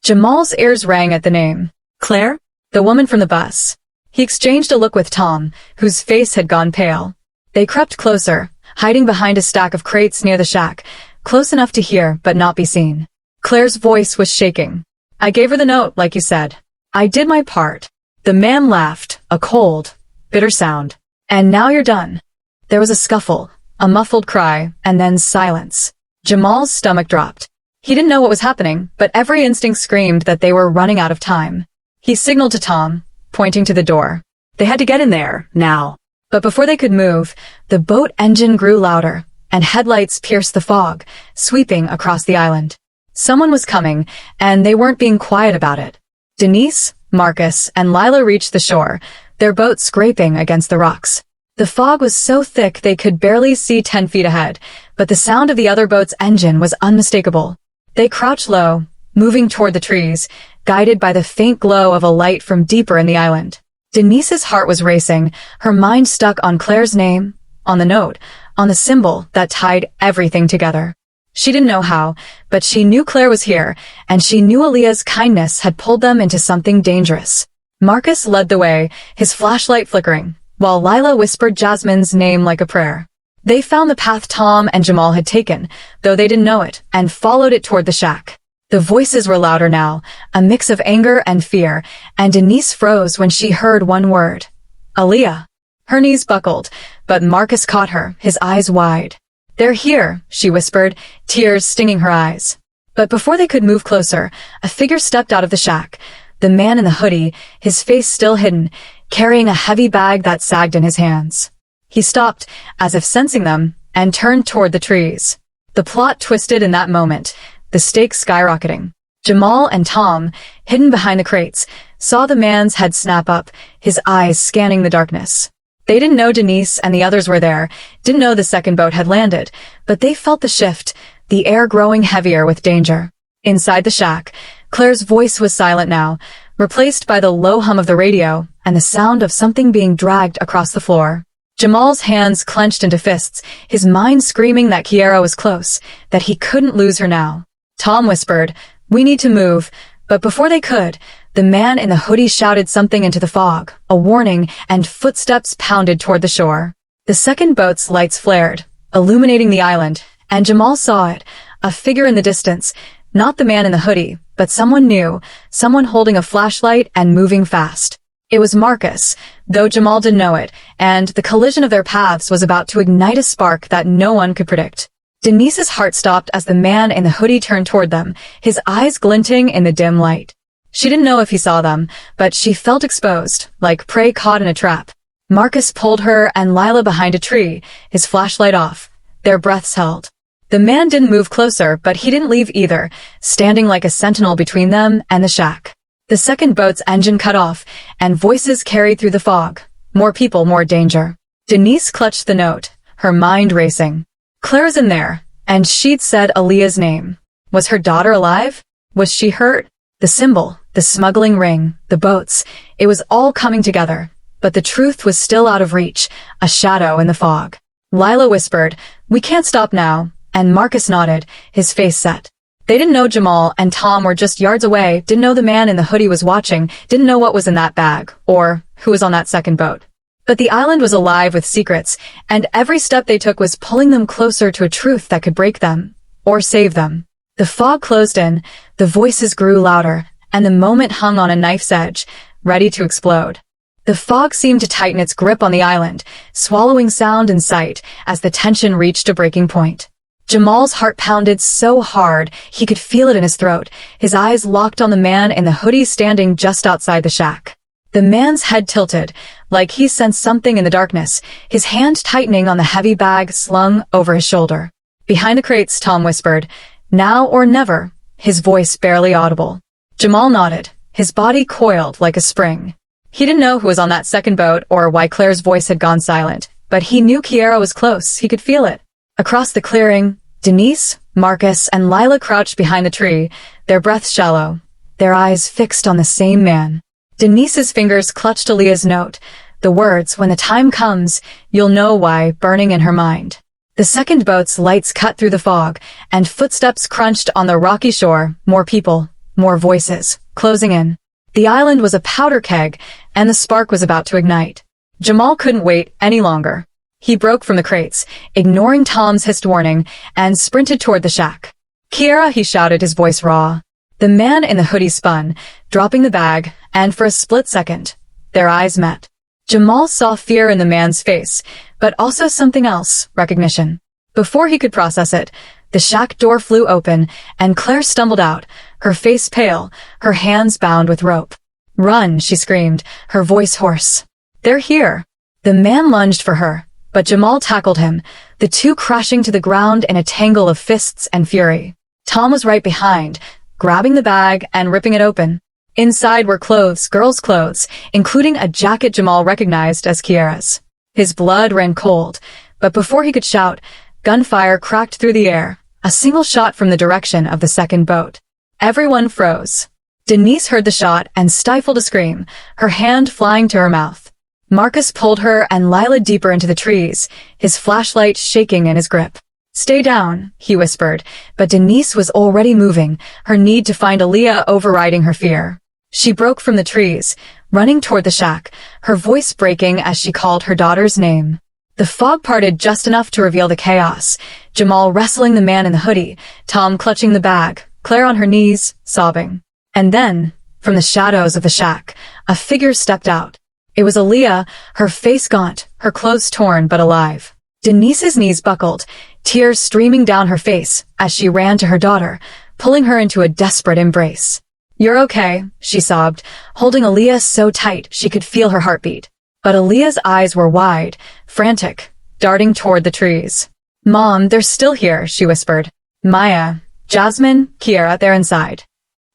Jamal's ears rang at the name. "Claire?" The woman from the bus. He exchanged a look with Tom, whose face had gone pale. They crept closer, hiding behind a stack of crates near the shack, close enough to hear but not be seen. Claire's voice was shaking. "I gave her the note, like you said. I did my part." The man laughed, a cold, bitter sound. "And now you're done." There was a scuffle, a muffled cry, and then silence. Jamal's stomach dropped. He didn't know what was happening, but every instinct screamed that they were running out of time. He signaled to Tom, pointing to the door. They had to get in there, now. But before they could move, the boat engine grew louder, and headlights pierced the fog, sweeping across the island. Someone was coming, and they weren't being quiet about it. Denise, Marcus, and Lila reached the shore, their boat scraping against the rocks. The fog was so thick they could barely see 10 feet ahead, but the sound of the other boat's engine was unmistakable. They crouched low, moving toward the trees, guided by the faint glow of a light from deeper in the island. Denise's heart was racing, her mind stuck on Claire's name, on the note, on the symbol that tied everything together. She didn't know how, but she knew Claire was here, and she knew Aaliyah's kindness had pulled them into something dangerous. Marcus led the way, his flashlight flickering, while Lila whispered Jasmine's name like a prayer. They found the path Tom and Jamal had taken, though they didn't know it, and followed it toward the shack. The voices were louder now, a mix of anger and fear, and Denise froze when she heard one word. Aaliyah. Her knees buckled, but Marcus caught her, his eyes wide. "They're here," she whispered, tears stinging her eyes. But before they could move closer, a figure stepped out of the shack, the man in the hoodie, his face still hidden, carrying a heavy bag that sagged in his hands. He stopped, as if sensing them, and turned toward the trees. The plot twisted in that moment, the stakes skyrocketing. Jamal and Tom, hidden behind the crates, saw the man's head snap up, his eyes scanning the darkness. They didn't know Denise and the others were there, didn't know the second boat had landed, but they felt the shift, the air growing heavier with danger. Inside the shack, Claire's voice was silent now, replaced by the low hum of the radio and the sound of something being dragged across the floor. Jamal's hands clenched into fists, his mind screaming that Kiara was close, that he couldn't lose her now. Tom whispered, "We need to move," but before they could, the man in the hoodie shouted something into the fog, a warning, and footsteps pounded toward the shore. The second boat's lights flared, illuminating the island, and Jamal saw it, a figure in the distance, not the man in the hoodie, but someone new, someone holding a flashlight and moving fast. It was Marcus, though Jamal didn't know it, and the collision of their paths was about to ignite a spark that no one could predict. Denise's heart stopped as the man in the hoodie turned toward them, his eyes glinting in the dim light. She didn't know if he saw them, but she felt exposed, like prey caught in a trap. Marcus pulled her and Lila behind a tree, his flashlight off. Their breaths held. The man didn't move closer, but he didn't leave either, standing like a sentinel between them and the shack. The second boat's engine cut off, and voices carried through the fog. More people, more danger. Denise clutched the note, her mind racing. Claire's in there, and she'd said Aaliyah's name. Was her daughter alive? Was she hurt? The symbol, the smuggling ring, the boats, it was all coming together. But the truth was still out of reach, a shadow in the fog. Lila whispered, "We can't stop now," and Marcus nodded, his face set. They didn't know Jamal and Tom were just yards away, didn't know the man in the hoodie was watching, didn't know what was in that bag, or who was on that second boat. But the island was alive with secrets, and every step they took was pulling them closer to a truth that could break them, or save them. The fog closed in, the voices grew louder, and the moment hung on a knife's edge, ready to explode. The fog seemed to tighten its grip on the island, swallowing sound and sight as the tension reached a breaking point. Jamal's heart pounded so hard he could feel it in his throat, his eyes locked on the man in the hoodie standing just outside the shack. The man's head tilted, like he sensed something in the darkness, his hand tightening on the heavy bag slung over his shoulder. Behind the crates, Tom whispered, "Now or never," his voice barely audible. Jamal nodded, his body coiled like a spring. He didn't know who was on that second boat or why Claire's voice had gone silent, but he knew Kiara was close, he could feel it. Across the clearing, Denise, Marcus, and Lila crouched behind the tree, their breaths shallow, their eyes fixed on the same man. Denise's fingers clutched Aaliyah's note, the words, "When the time comes, you'll know why," burning in her mind. The second boat's lights cut through the fog, and footsteps crunched on the rocky shore, more people, more voices, closing in. The island was a powder keg, and the spark was about to ignite. Jamal couldn't wait any longer. He broke from the crates, ignoring Tom's hissed warning, and sprinted toward the shack. "Kiara," he shouted, his voice raw. The man in the hoodie spun, dropping the bag, and for a split second, their eyes met. Jamal saw fear in the man's face, but also something else, recognition. Before he could process it, the shack door flew open, and Claire stumbled out, her face pale, her hands bound with rope. "Run," she screamed, her voice hoarse. "They're here." The man lunged for her, but Jamal tackled him, the two crashing to the ground in a tangle of fists and fury. Tom was right behind, grabbing the bag and ripping it open. Inside were clothes, girls' clothes, including a jacket Jamal recognized as Kiara's. His blood ran cold, but before he could shout, gunfire cracked through the air, a single shot from the direction of the second boat. Everyone froze. Denise heard the shot and stifled a scream, her hand flying to her mouth. Marcus pulled her and Lila deeper into the trees, his flashlight shaking in his grip. "Stay down," he whispered, but Denise was already moving, her need to find Aaliyah overriding her fear. She broke from the trees, running toward the shack, her voice breaking as she called her daughter's name. The fog parted just enough to reveal the chaos, Jamal wrestling the man in the hoodie, Tom clutching the bag, Claire on her knees, sobbing. And then, from the shadows of the shack, a figure stepped out. It was Aaliyah, her face gaunt, her clothes torn but alive. Denise's knees buckled, tears streaming down her face as she ran to her daughter, pulling her into a desperate embrace. "You're okay," she sobbed, holding Aaliyah so tight she could feel her heartbeat. But Aaliyah's eyes were wide, frantic, darting toward the trees. "Mom, they're still here," she whispered. "Maya, Jasmine, Kiara, they're inside."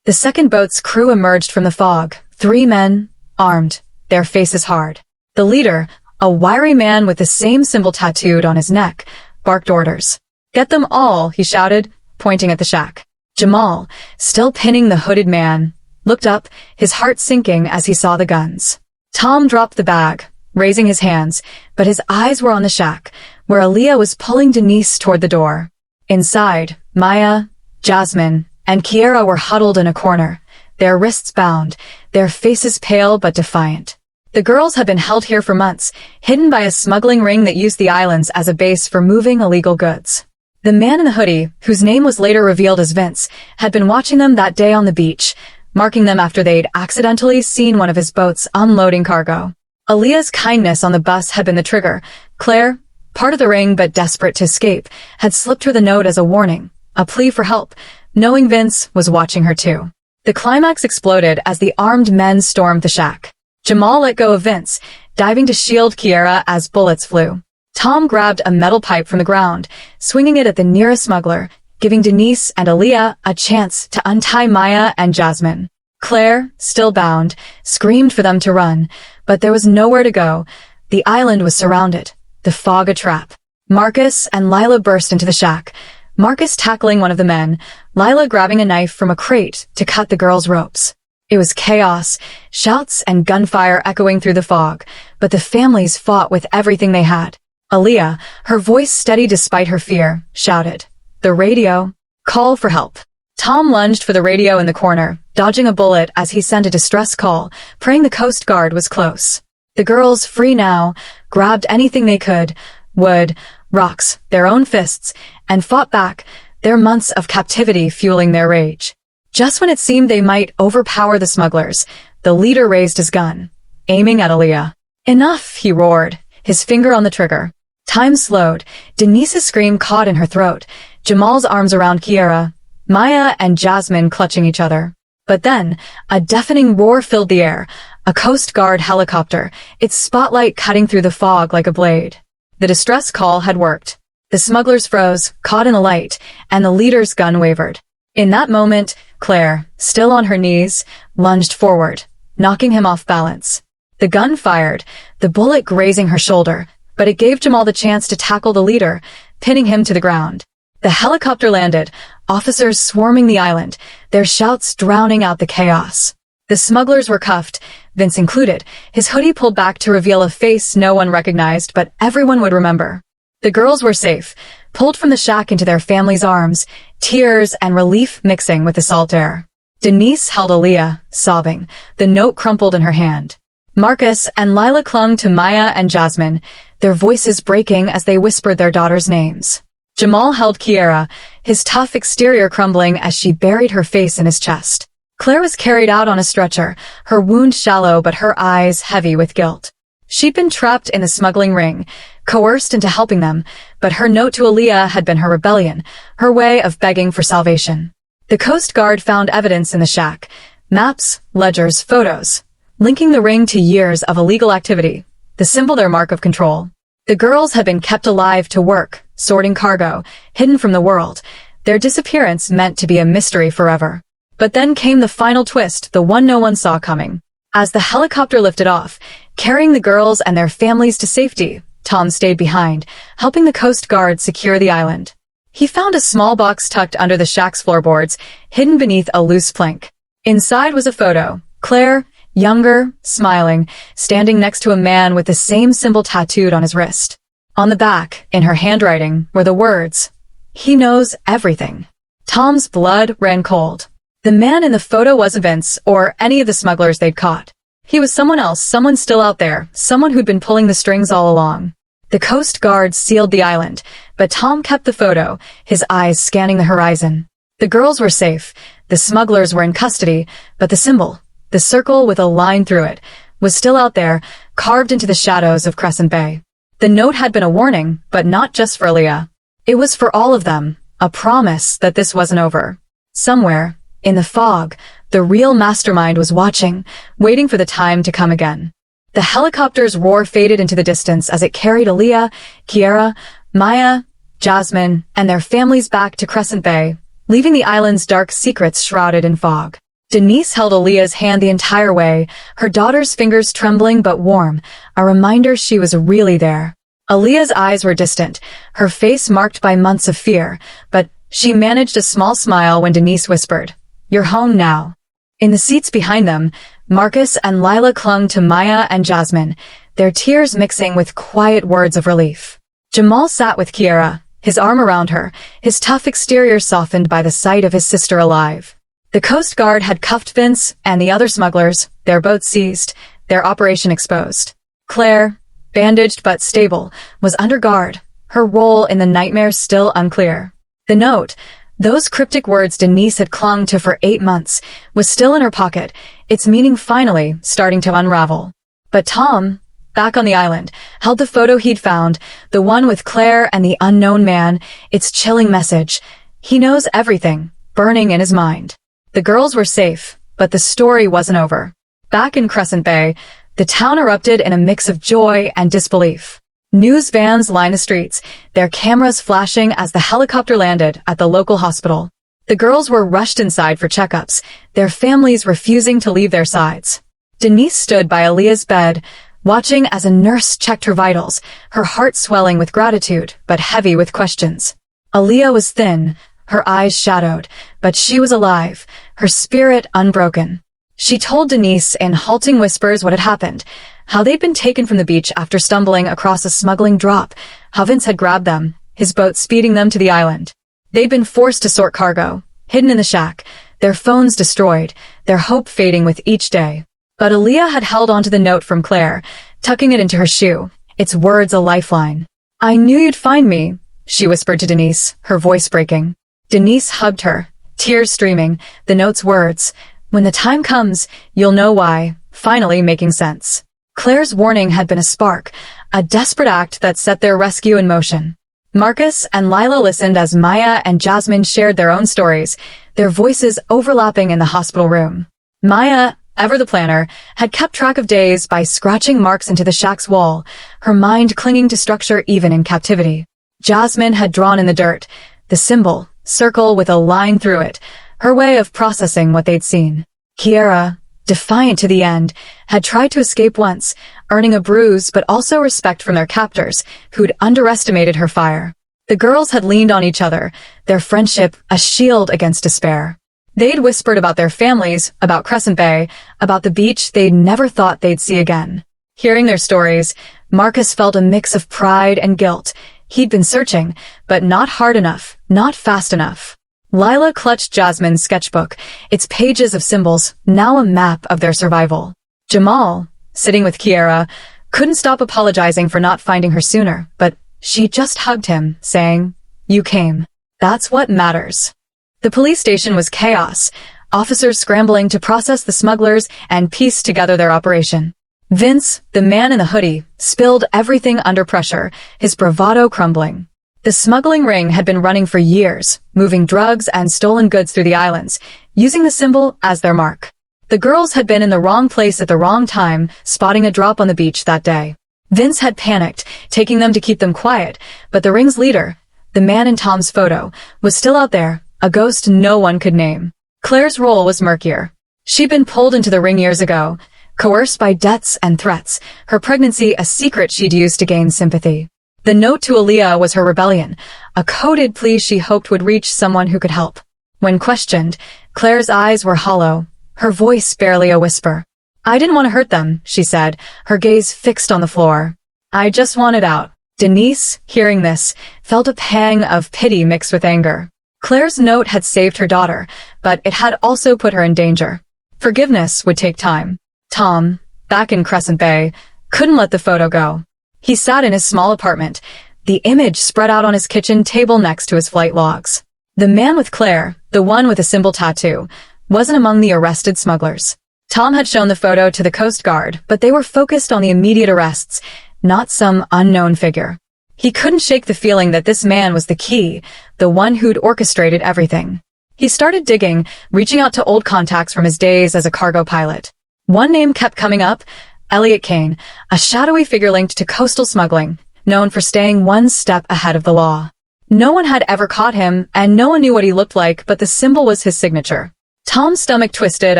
The second boat's crew emerged from the fog, 3 men, armed, their faces hard. The leader, a wiry man with the same symbol tattooed on his neck, barked orders. "Get them all," he shouted, pointing at the shack. Jamal, still pinning the hooded man, looked up, his heart sinking as he saw the guns. Tom dropped the bag, raising his hands, but his eyes were on the shack, where Aaliyah was pulling Denise toward the door. Inside, Maya, Jasmine, and Kiera were huddled in a corner, their wrists bound, their faces pale but defiant. The girls had been held here for months, hidden by a smuggling ring that used the islands as a base for moving illegal goods. The man in the hoodie, whose name was later revealed as Vince, had been watching them that day on the beach, marking them after they'd accidentally seen one of his boats unloading cargo. Aaliyah's kindness on the bus had been the trigger. Claire, part of the ring but desperate to escape, had slipped her the note as a warning, a plea for help, knowing Vince was watching her too. The climax exploded as the armed men stormed the shack. Jamal let go of Vince, diving to shield Kiera as bullets flew. Tom grabbed a metal pipe from the ground, swinging it at the nearest smuggler, giving Denise and Aaliyah a chance to untie Maya and Jasmine. Claire, still bound, screamed for them to run, but there was nowhere to go. The island was surrounded, the fog a trap. Marcus and Lila burst into the shack, Marcus tackling one of the men, Lila grabbing a knife from a crate to cut the girls' ropes. It was chaos, shouts and gunfire echoing through the fog, but the families fought with everything they had. Aaliyah, her voice steady despite her fear, shouted, "The radio! Call for help!" Tom lunged for the radio in the corner, dodging a bullet as he sent a distress call, praying the Coast Guard was close. The girls, free now, grabbed anything they could, wood, rocks, their own fists, and fought back, their months of captivity fueling their rage. Just when it seemed they might overpower the smugglers, the leader raised his gun, aiming at Aaliyah. "Enough," he roared, his finger on the trigger. Time slowed, Denise's scream caught in her throat, Jamal's arms around Kiera, Maya and Jasmine clutching each other. But then, a deafening roar filled the air, a Coast Guard helicopter, its spotlight cutting through the fog like a blade. The distress call had worked. The smugglers froze, caught in the light, and the leader's gun wavered. In that moment, Claire, still on her knees, lunged forward, knocking him off balance. The gun fired, the bullet grazing her shoulder, but it gave Jamal the chance to tackle the leader, pinning him to the ground. The helicopter landed, officers swarming the island, their shouts drowning out the chaos. The smugglers were cuffed, Vince included, his hoodie pulled back to reveal a face no one recognized but everyone would remember. The girls were safe, pulled from the shack into their families' arms, tears and relief mixing with the salt air. Denise held Aaliyah, sobbing, the note crumpled in her hand. Marcus and Lila clung to Maya and Jasmine, their voices breaking as they whispered their daughters' names. Jamal held Kiera, his tough exterior crumbling as she buried her face in his chest. Claire was carried out on a stretcher, her wound shallow but her eyes heavy with guilt. She'd been trapped in the smuggling ring, coerced into helping them, but her note to Aaliyah had been her rebellion, her way of begging for salvation. The Coast Guard found evidence in the shack, maps, ledgers, photos, linking the ring to years of illegal activity, the symbol their mark of control. The girls had been kept alive to work, sorting cargo, hidden from the world, their disappearance meant to be a mystery forever. But then came the final twist, the one no one saw coming. As the helicopter lifted off, carrying the girls and their families to safety, Tom stayed behind, helping the Coast Guard secure the island. He found a small box tucked under the shack's floorboards, hidden beneath a loose plank. Inside was a photo, Claire, younger, smiling, standing next to a man with the same symbol tattooed on his wrist. On the back, in her handwriting, were the words, "He knows everything." Tom's blood ran cold. The man in the photo wasn't Vince or any of the smugglers they'd caught. He was someone else, someone still out there, someone who'd been pulling the strings all along. The Coast Guard sealed the island, but Tom kept the photo, his eyes scanning the horizon. The girls were safe, the smugglers were in custody, but the symbol, the circle with a line through it, was still out there, carved into the shadows of Crescent Bay. The note had been a warning, but not just for Aaliyah. It was for all of them, a promise that this wasn't over. Somewhere, in the fog, the real mastermind was watching, waiting for the time to come again. The helicopter's roar faded into the distance as it carried Aaliyah, Kiera, Maya, Jasmine, and their families back to Crescent Bay, leaving the island's dark secrets shrouded in fog. Denise held Aaliyah's hand the entire way, her daughter's fingers trembling but warm, a reminder she was really there. Aaliyah's eyes were distant, her face marked by months of fear, but she managed a small smile when Denise whispered, "You're home now." In the seats behind them, Marcus and Lila clung to Maya and Jasmine, their tears mixing with quiet words of relief. Jamal sat with Kiera, his arm around her, his tough exterior softened by the sight of his sister alive. The Coast Guard had cuffed Vince and the other smugglers, their boat seized, their operation exposed. Claire, bandaged but stable, was under guard, her role in the nightmare still unclear. The note, those cryptic words Denise had clung to for 8 months, was still in her pocket, its meaning finally starting to unravel. But Tom, back on the island, held the photo he'd found, the one with Claire and the unknown man, its chilling message. He knows everything, burning in his mind. The girls were safe, but the story wasn't over. Back in Crescent Bay, the town erupted in a mix of joy and disbelief. News vans lined the streets, their cameras flashing as the helicopter landed at the local hospital. The girls were rushed inside for checkups, their families refusing to leave their sides. Denise stood by Aaliyah's bed, watching as a nurse checked her vitals, her heart swelling with gratitude, but heavy with questions. Aaliyah was thin, her eyes shadowed, but she was alive, her spirit unbroken. She told Denise in halting whispers what had happened, how they'd been taken from the beach after stumbling across a smuggling drop, how Vince had grabbed them, his boat speeding them to the island. They'd been forced to sort cargo, hidden in the shack, their phones destroyed, their hope fading with each day. But Aaliyah had held onto the note from Claire, tucking it into her shoe, its words a lifeline. "I knew you'd find me," she whispered to Denise, her voice breaking. Denise hugged her, tears streaming, the note's words, "When the time comes, you'll know why," finally making sense. Claire's warning had been a spark, a desperate act that set their rescue in motion. Marcus and Lila listened as Maya and Jasmine shared their own stories, their voices overlapping in the hospital room. Maya, ever the planner, had kept track of days by scratching marks into the shack's wall, her mind clinging to structure even in captivity. Jasmine had drawn in the dirt, the symbol, circle with a line through it, her way of processing what they'd seen. Kiera, defiant to the end, had tried to escape once, earning a bruise but also respect from their captors, who'd underestimated her fire. The girls had leaned on each other, their friendship a shield against despair. They'd whispered about their families, about Crescent Bay, about the beach they'd never thought they'd see again. Hearing their stories, Marcus felt a mix of pride and guilt. He'd been searching, but not hard enough, not fast enough. Lila clutched Jasmine's sketchbook, its pages of symbols, now a map of their survival. Jamal, sitting with Kiera, couldn't stop apologizing for not finding her sooner, but she just hugged him, saying, "You came. That's what matters." The police station was chaos, officers scrambling to process the smugglers and piece together their operation. Vince, the man in the hoodie, spilled everything under pressure, his bravado crumbling. The smuggling ring had been running for years, moving drugs and stolen goods through the islands, using the symbol as their mark. The girls had been in the wrong place at the wrong time, spotting a drop on the beach that day. Vince had panicked, taking them to keep them quiet, but the ring's leader, the man in Tom's photo, was still out there, a ghost no one could name. Claire's role was murkier. She'd been pulled into the ring years ago, coerced by debts and threats, her pregnancy a secret she'd used to gain sympathy. The note to Aaliyah was her rebellion, a coded plea she hoped would reach someone who could help. When questioned, Claire's eyes were hollow, her voice barely a whisper. "I didn't want to hurt them," she said, her gaze fixed on the floor. "I just wanted out." Denise, hearing this, felt a pang of pity mixed with anger. Claire's note had saved her daughter, but it had also put her in danger. Forgiveness would take time. Tom, back in Crescent Bay, couldn't let the photo go. He sat in his small apartment, the image spread out on his kitchen table next to his flight logs. The man with Claire, the one with a symbol tattoo, wasn't among the arrested smugglers. Tom had shown the photo to the Coast Guard, but they were focused on the immediate arrests, not some unknown figure. He couldn't shake the feeling that this man was the key, the one who'd orchestrated everything. He started digging, reaching out to old contacts from his days as a cargo pilot. One name kept coming up, Elliot Kane, a shadowy figure linked to coastal smuggling, known for staying one step ahead of the law. No one had ever caught him, and no one knew what he looked like, but the symbol was his signature. Tom's stomach twisted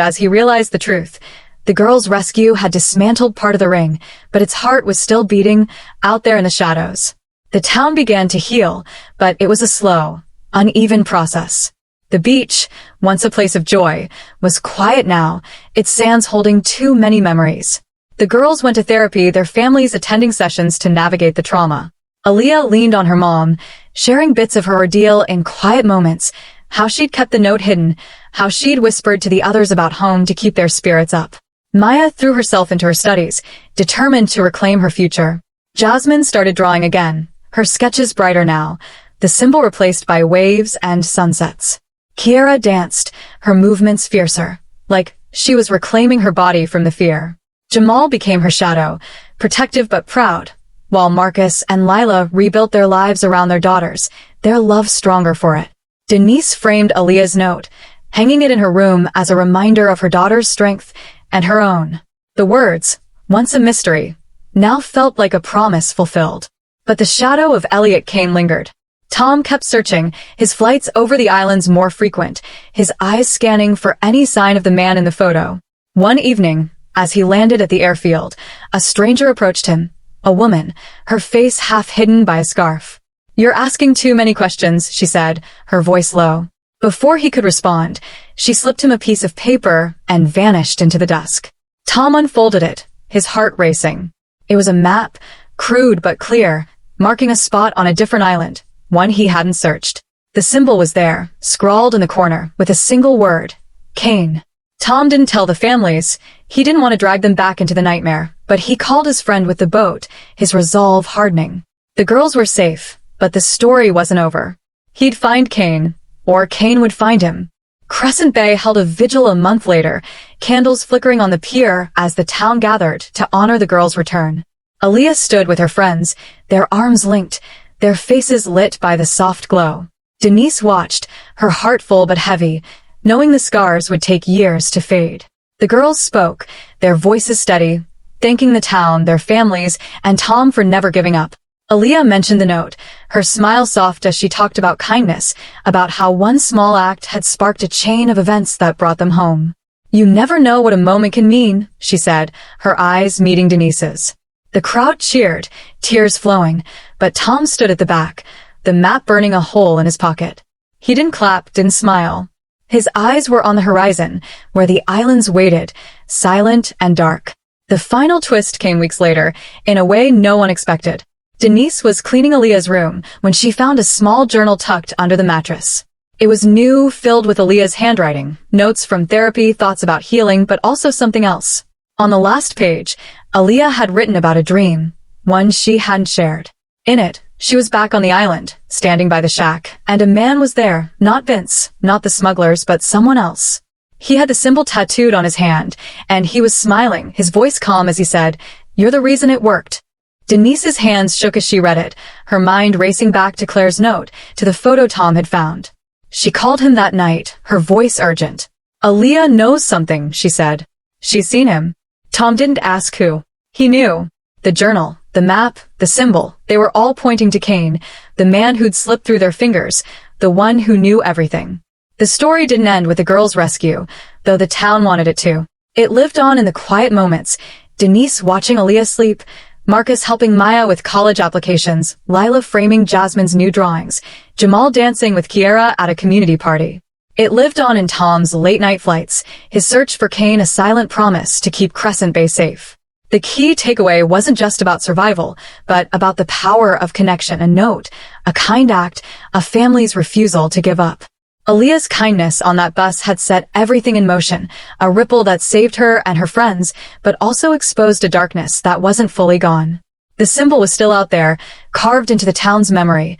as he realized the truth. The girls' rescue had dismantled part of the ring, but its heart was still beating, out there in the shadows. The town began to heal, but it was a slow, uneven process. The beach, once a place of joy, was quiet now, its sands holding too many memories. The girls went to therapy, their families attending sessions to navigate the trauma. Aaliyah leaned on her mom, sharing bits of her ordeal in quiet moments, how she'd kept the note hidden, how she'd whispered to the others about home to keep their spirits up. Maya threw herself into her studies, determined to reclaim her future. Jasmine started drawing again, her sketches brighter now, the symbol replaced by waves and sunsets. Kiara danced, her movements fiercer, like she was reclaiming her body from the fear. Jamal became her shadow, protective but proud, while Marcus and Lila rebuilt their lives around their daughters, their love stronger for it. Denise framed Aaliyah's note, hanging it in her room as a reminder of her daughter's strength and her own. The words, once a mystery, now felt like a promise fulfilled. But the shadow of Elliot Kane lingered. Tom kept searching, his flights over the islands more frequent, his eyes scanning for any sign of the man in the photo. One evening, as he landed at the airfield, a stranger approached him, a woman, her face half hidden by a scarf. "You're asking too many questions," she said, her voice low. Before he could respond, she slipped him a piece of paper and vanished into the dusk. Tom unfolded it, his heart racing. It was a map, crude but clear, marking a spot on a different island, one he hadn't searched. The symbol was there, scrawled in the corner, with a single word, Kane. Tom didn't tell the families. He didn't want to drag them back into the nightmare, but he called his friend with the boat, his resolve hardening. The girls were safe, but the story wasn't over. He'd find Kane, or Kane would find him. Crescent Bay held a vigil a month later, candles flickering on the pier as the town gathered to honor the girls' return. Aaliyah stood with her friends, their arms linked, their faces lit by the soft glow. Denise watched, her heart full but heavy, knowing the scars would take years to fade. The girls spoke, their voices steady, thanking the town, their families, and Tom for never giving up. Aaliyah mentioned the note, her smile soft as she talked about kindness, about how one small act had sparked a chain of events that brought them home. "You never know what a moment can mean," she said, her eyes meeting Denise's. The crowd cheered, tears flowing, but Tom stood at the back, the map burning a hole in his pocket. He didn't clap, didn't smile. His eyes were on the horizon, where the islands waited, silent and dark. The final twist came weeks later, in a way no one expected. Denise was cleaning Aaliyah's room when she found a small journal tucked under the mattress. It was new, filled with Aaliyah's handwriting, notes from therapy, thoughts about healing, but also something else. On the last page, Aaliyah had written about a dream, one she hadn't shared. In it, she was back on the island, standing by the shack, and a man was there, not Vince, not the smugglers, but someone else. He had the symbol tattooed on his hand, and he was smiling, his voice calm as he said, "You're the reason it worked." Denise's hands shook as she read it, her mind racing back to Claire's note, to the photo Tom had found. She called him that night, her voice urgent. "Aaliyah knows something," she said. "She's seen him." Tom didn't ask who. He knew. The journal, the map, the symbol, they were all pointing to Kane, the man who'd slipped through their fingers, the one who knew everything. The story didn't end with the girls' rescue, though the town wanted it to. It lived on in the quiet moments, Denise watching Aaliyah sleep, Marcus helping Maya with college applications, Lila framing Jasmine's new drawings, Jamal dancing with Kiara at a community party. It lived on in Tom's late-night flights, his search for Kane a silent promise to keep Crescent Bay safe. The key takeaway wasn't just about survival, but about the power of connection, a note, a kind act, a family's refusal to give up. Aaliyah's kindness on that bus had set everything in motion, a ripple that saved her and her friends, but also exposed a darkness that wasn't fully gone. The symbol was still out there, carved into the town's memory,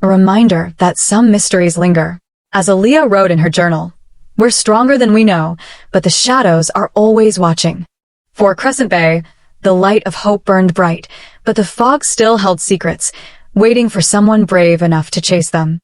a reminder that some mysteries linger. As Aaliyah wrote in her journal, "We're stronger than we know, but the shadows are always watching." For Crescent Bay, the light of hope burned bright, but the fog still held secrets, waiting for someone brave enough to chase them.